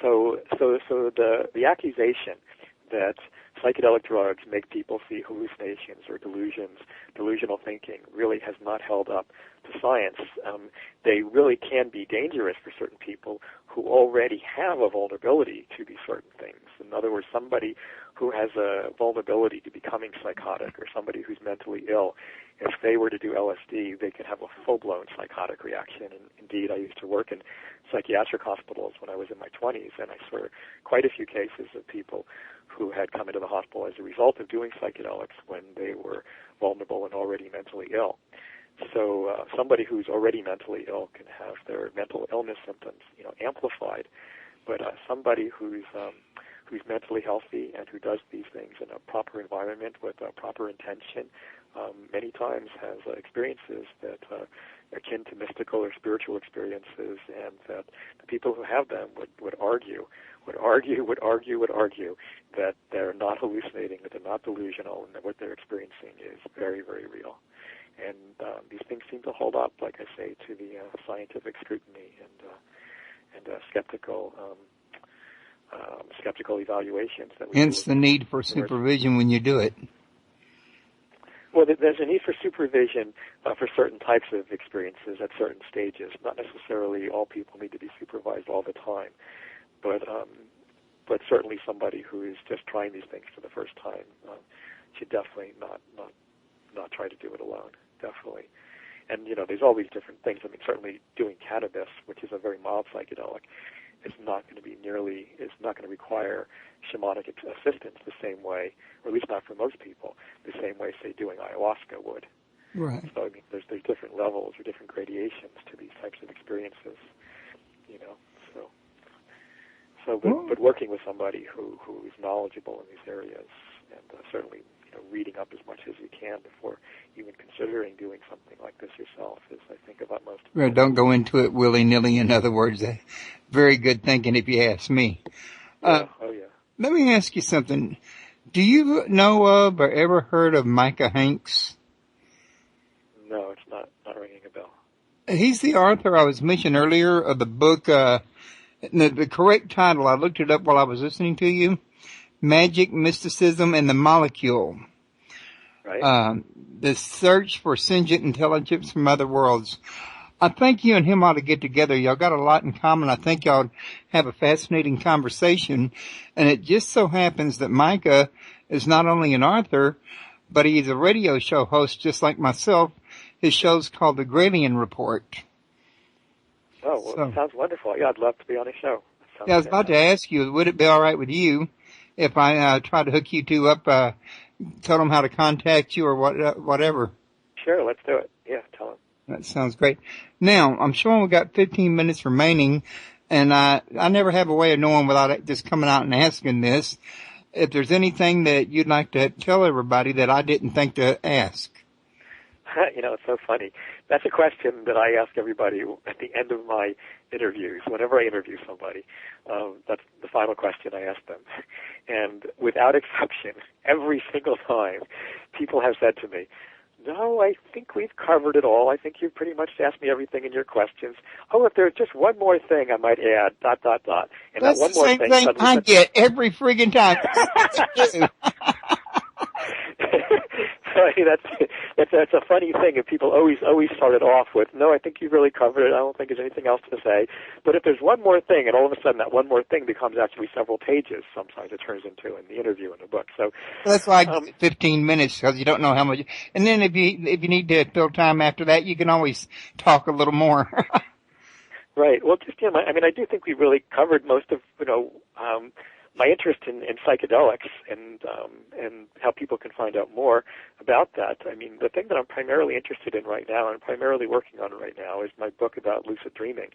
So the accusation that psychedelic drugs make people see hallucinations or delusions. Delusional thinking really has not held up to science. They really can be dangerous for certain people who already have a vulnerability to these certain things. In other words, somebody who has a vulnerability to becoming psychotic or somebody who's mentally ill, if they were to do LSD, they could have a full-blown psychotic reaction. And indeed, I used to work in psychiatric hospitals when I was in my 20s, and I saw quite a few cases of people who had come into the hospital as a result of doing psychedelics when they were vulnerable and already mentally ill. So somebody who's already mentally ill can have their mental illness symptoms, amplified. But somebody who's mentally healthy and who does these things in a proper environment with a proper intention, many times has experiences that are akin to mystical or spiritual experiences, and that the people who have them would argue that they're not hallucinating, that they're not delusional, and that what they're experiencing is very, very real. And these things seem to hold up, like I say, to the scientific scrutiny and skeptical evaluations. Hence the need for supervision when you do it. Well, there's a need for supervision for certain types of experiences at certain stages. Not necessarily all people need to be supervised all the time, but certainly somebody who is just trying these things for the first time should definitely not try to do it alone. Definitely. And there's all these different things. I mean, certainly doing cannabis, which is a very mild psychedelic, is not going to require shamanic assistance the same way, or at least not for most people, the same way, say, doing ayahuasca would. Right. So, I mean, there's different levels or different gradations to these types of experiences, But working with somebody who is knowledgeable in these areas, and certainly, reading up as much as you can before even considering doing something like this yourself is, I think, of utmost importance. Well, don't go into it willy-nilly. In other words, very good thinking, if you ask me. Yeah. Let me ask you something. Do you know of or ever heard of Micah Hanks? No, it's not ringing a bell. He's the author I was mentioning earlier of the book. The correct title, I looked it up while I was listening to you. Magic, Mysticism, and the Molecule. Right. The Search for Sentient Intelligence from Other Worlds. I think you and him ought to get together. Y'all got a lot in common. I think y'all have a fascinating conversation. And it just so happens that Micah is not only an author, but he's a radio show host just like myself. His show's called The Gradian Report. Oh, well, it sounds wonderful. Yeah, I'd love to be on a show. Yeah, I was about to ask you, would it be all right with you if I try to hook you two up, tell them how to contact you or whatever? Sure, let's do it. Yeah, tell them. That sounds great. Now, I'm showing we've got 15 minutes remaining, and I never have a way of knowing without just coming out and asking this. If there's anything that you'd like to tell everybody that I didn't think to ask. It's so funny. That's a question that I ask everybody at the end of my interviews. Whenever I interview somebody, that's the final question I ask them. And without exception, every single time, people have said to me, "No, I think we've covered it all. I think you've pretty much asked me everything in your questions. Oh, if there's just one more thing I might add, ... And that's that one the more same thing I get every friggin' time. That's a funny thing. If people always start it off with, "No, I think you've really covered it. I don't think there's anything else to say." But if there's one more thing, and all of a sudden that one more thing becomes actually several pages, sometimes it turns into in the interview in the book. So that's why I give 15 minutes, because you don't know how much. And then if you need to fill time after that, you can always talk a little more. Right. Well, just I do think we really covered most of my interest in psychedelics and how people can find out more about that. I mean, the thing that I'm primarily interested in right now and primarily working on right now is my book about lucid dreaming.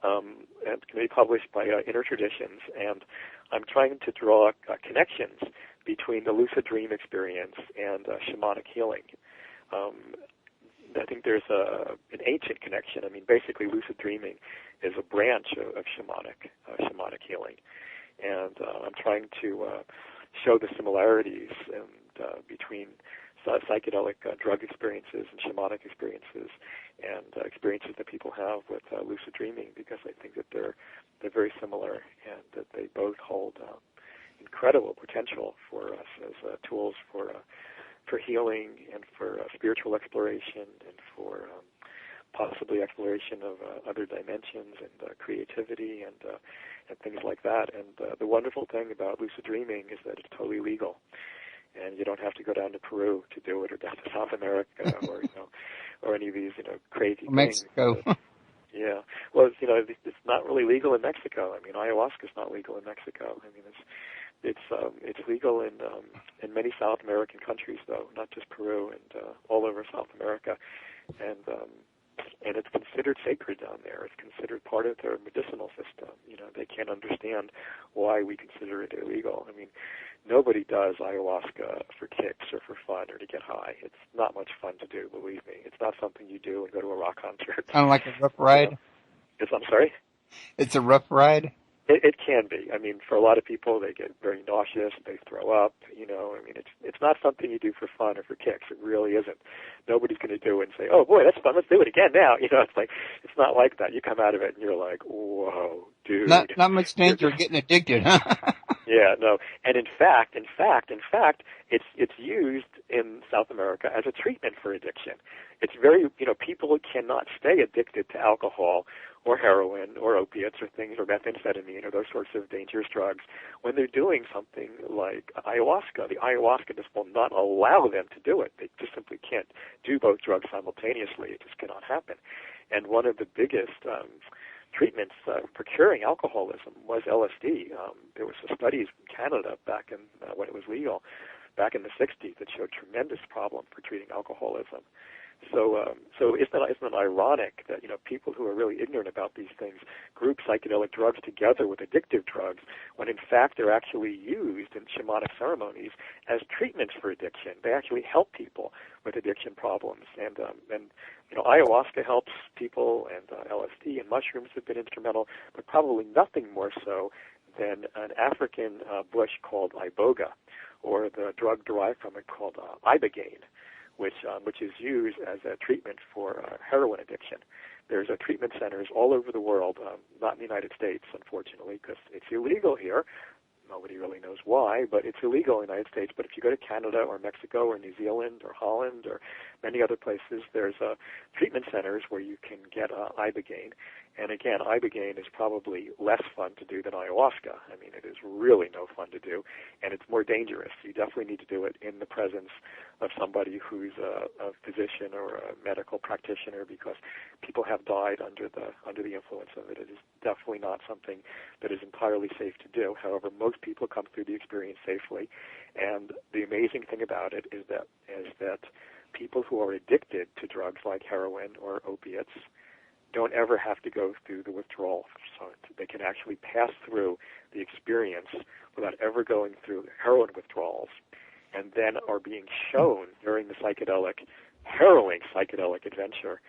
It's going to be published by Inner Traditions, and I'm trying to draw connections between the lucid dream experience and shamanic healing. I think there's an ancient connection. I mean, basically, lucid dreaming is a branch of shamanic healing. And I'm trying to show the similarities between psychedelic drug experiences and shamanic experiences and experiences that people have with lucid dreaming, because I think that they're very similar and that they both hold incredible potential for us as tools for healing and for spiritual exploration and for possibly exploration of other dimensions and creativity and things like that. And the wonderful thing about lucid dreaming is that it's totally legal, and you don't have to go down to Peru to do it, or down to South America, or or any of these crazy Mexico. things. Yeah, well, it's not really legal in Mexico. I mean, ayahuasca is not legal in Mexico. I mean, it's legal in many South American countries, though, not just Peru, and all over South America, and it's considered sacred down there. It's considered part of their medicinal system. They can't understand why we consider it illegal. I mean, nobody does ayahuasca for kicks or for fun or to get high. It's not much fun to do, believe me. It's not something you do and go to a rock concert. Kind of like a rough ride? I'm sorry? It's a rough ride? It can be. I mean, for a lot of people, they get very nauseous. They throw up. I mean, it's not something you do for fun or for kicks. It really isn't. Nobody's going to do it and say, "Oh boy, that's fun. Let's do it again now." It's not like that. You come out of it and you're like, "Whoa, dude." Not much danger of getting addicted, huh? Yeah, no. And in fact, it's used in South America as a treatment for addiction. It's very, people cannot stay addicted to alcohol or heroin or opiates or things or methamphetamine or those sorts of dangerous drugs when they're doing something like ayahuasca. The ayahuasca just will not allow them to do it. They just simply can't do both drugs simultaneously. It just cannot happen. And one of the biggest treatments for curing alcoholism was LSD. There was studies in Canada back in when it was legal, back in the 60s, that showed tremendous problem for treating alcoholism. So isn't it ironic that people who are really ignorant about these things group psychedelic drugs together with addictive drugs when in fact they're actually used in shamanic ceremonies as treatments for addiction? They actually help people with addiction problems, and ayahuasca helps people, and LSD and mushrooms have been instrumental, but probably nothing more so than an African bush called iboga, or the drug derived from it called ibogaine, which is used as a treatment for heroin addiction. There's treatment centers all over the world, not in the United States, unfortunately, because it's illegal here. Nobody really knows why, but it's illegal in the United States. But if you go to Canada or Mexico or New Zealand or Holland or many other places, there's treatment centers where you can get ibogaine. And again, ibogaine is probably less fun to do than ayahuasca. I mean, it is really no fun to do, and it's more dangerous. You definitely need to do it in the presence of somebody who's a physician or a medical practitioner, because people have died under the influence of it. It is definitely not something that is entirely safe to do. However, most people come through the experience safely, and the amazing thing about it is that people who are addicted to drugs like heroin or opiates don't ever have to go through the withdrawal. So they can actually pass through the experience without ever going through heroin withdrawals, and then are being shown during the harrowing psychedelic adventure,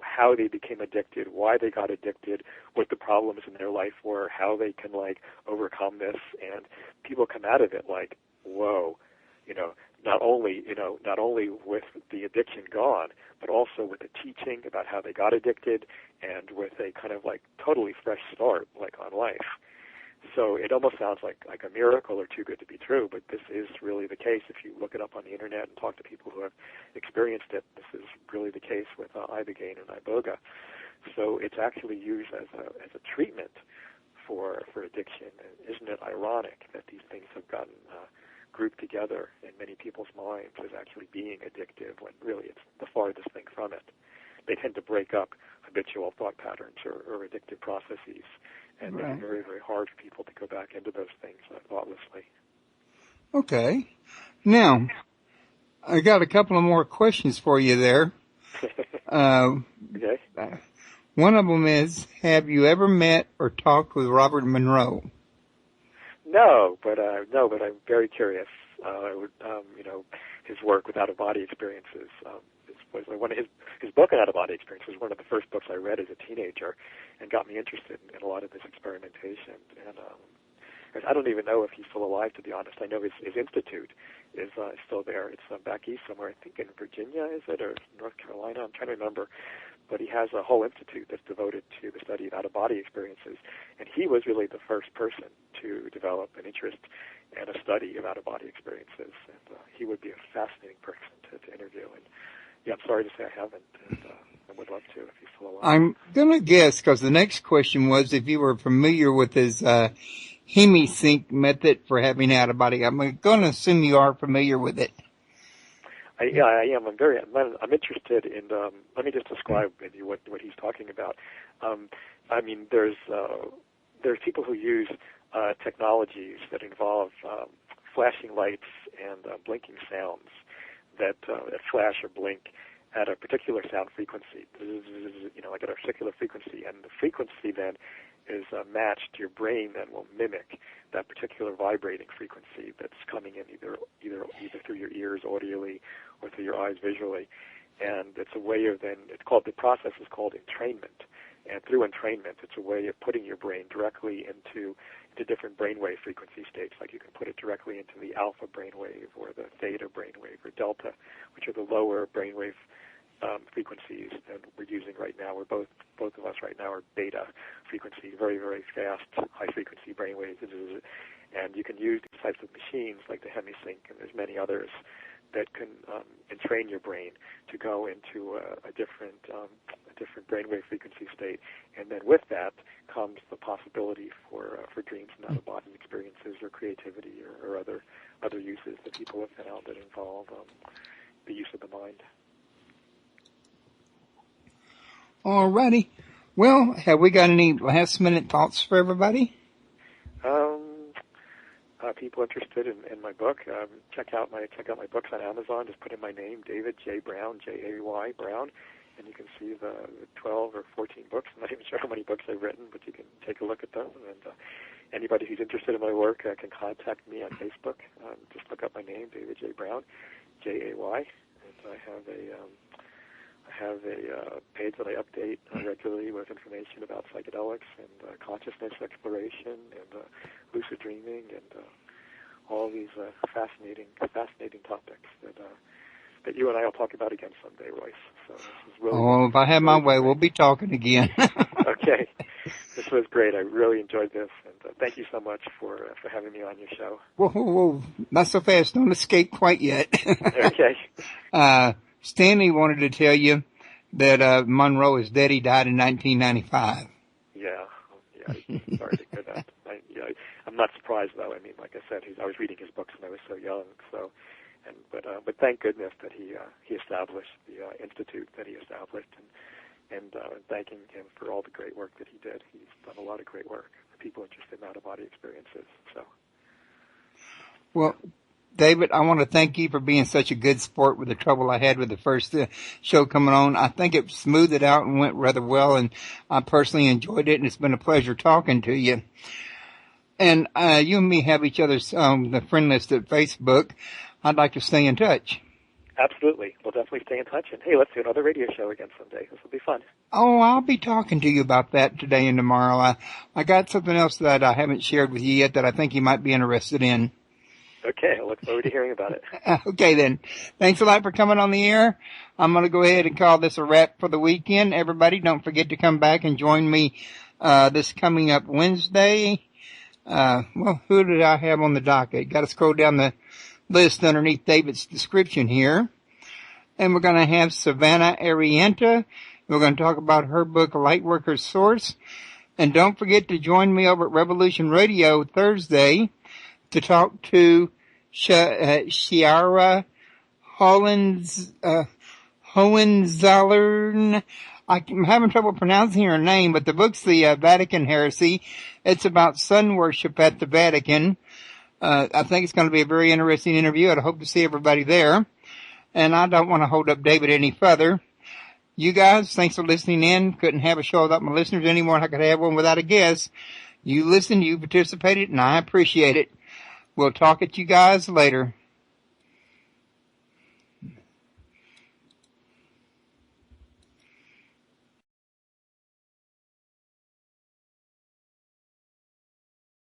how they became addicted, why they got addicted, what the problems in their life were, how they can overcome this, and people come out of it like, whoa, not only with the addiction gone, but also with the teaching about how they got addicted, and with a kind of totally fresh start on life. So it almost sounds like a miracle or too good to be true, but this is really the case. If you look it up on the internet and talk to people who have experienced it, this is really the case with ibogaine and iboga. So it's actually used as a treatment for addiction. And isn't it ironic that these things have gotten grouped together in many people's minds as actually being addictive, when really it's the farthest thing from it? They tend to break up habitual thought patterns or addictive processes, and make it very, very hard for people to go back into those things thoughtlessly. Okay. Now, I got a couple of more questions for you there. Okay. One of them is, have you ever met or talked with Robert Monroe? No, but I'm very curious. His work with out-of-body experiences was one of his book on out-of-body experiences was one of the first books I read as a teenager, and got me interested in a lot of this experimentation. And I don't even know if he's still alive, to be honest. I know his institute is still there. It's back east somewhere, I think in Virginia, is it, or North Carolina? I'm trying to remember. But he has a whole institute that's devoted to the study of out-of-body experiences. And he was really the first person to develop an interest and a study of out-of-body experiences. And he would be a fascinating person to interview. And yeah, I'm sorry to say I haven't, and I would love to if he's still alive. I'm going to guess, because the next question was if you were familiar with his hemisync method for having out-of-body. I'm going to assume you are familiar with it. I am. I'm interested in. Let me just describe maybe what he's talking about. I mean, there's people who use technologies that involve flashing lights and blinking sounds that flash or blink at a particular sound frequency. Like at a particular frequency, and the frequency then is matched. Your brain then will mimic that particular vibrating frequency that's coming in either through your ears audially or through your eyes visually. And it's a way of then, the process is called entrainment. And through entrainment, it's a way of putting your brain directly into different brainwave frequency states. Like you can put it directly into the alpha brainwave or the theta brainwave or delta, which are the lower brainwave frequencies that we're using right now. We're both of us right now are beta frequency, very, very fast, high-frequency brainwaves. And you can use these types of machines like the hemisync, and there's many others that can entrain your brain to go into a different brainwave frequency state. And then with that comes the possibility for dreams and out-of-body experiences or creativity or other uses that people have found that involve the use of the mind. All righty. Well, have we got any last-minute thoughts for everybody? People interested in my book, check out my books on Amazon. Just put in my name, David J. Brown, J-A-Y, Brown, and you can see the 12 or 14 books. I'm not even sure how many books I've written, but you can take a look at them. And anybody who's interested in my work can contact me on Facebook. Just look up my name, David J. Brown, J-A-Y, and I have a page that I update regularly with information about psychedelics and consciousness exploration and lucid dreaming and all these fascinating topics that you and I will talk about again someday, Royce. So this is really if I have my way, we'll be talking again. Okay, this was great. I really enjoyed this, and thank you so much for having me on your show. Whoa, not so fast. Don't escape quite yet. Okay. Stanley wanted to tell you that Monroe is dead. He died in 1995. Yeah, sorry to hear that. I'm not surprised, though. I mean, like I said, I was reading his books when I was so young. But thank goodness that he established the institute that he established, and thanking him for all the great work that he did. He's done a lot of great work for people interested in out-of-body experiences. So, well, David, I want to thank you for being such a good sport with the trouble I had with the first show coming on. I think it smoothed it out and went rather well, and I personally enjoyed it, and it's been a pleasure talking to you. And you and me have each other's the friend list at Facebook. I'd like to stay in touch. Absolutely. We'll definitely stay in touch. And, hey, let's do another radio show again someday. This will be fun. Oh, I'll be talking to you about that today and tomorrow. I got something else that I haven't shared with you yet that I think you might be interested in. Okay, I look forward to hearing about it. Okay, then. Thanks a lot for coming on the air. I'm going to go ahead and call this a wrap for the weekend. Everybody, don't forget to come back and join me this coming up Wednesday. Well, who did I have on the docket? Got to scroll down the list underneath David's description here. And we're going to have Savannah Arienta. We're going to talk about her book, Lightworker's Source. And don't forget to join me over at Revolution Radio Thursday to talk to Chiara Hohenzollern. I'm having trouble pronouncing her name, but the book's the Vatican Heresy. It's about sun worship at the Vatican. I think it's going to be a very interesting interview. I hope to see everybody there. And I don't want to hold up David any further. You guys, thanks for listening in. Couldn't have a show without my listeners any more than I could have one without a guest. You listened, you participated, and I appreciate it. We'll talk at you guys later.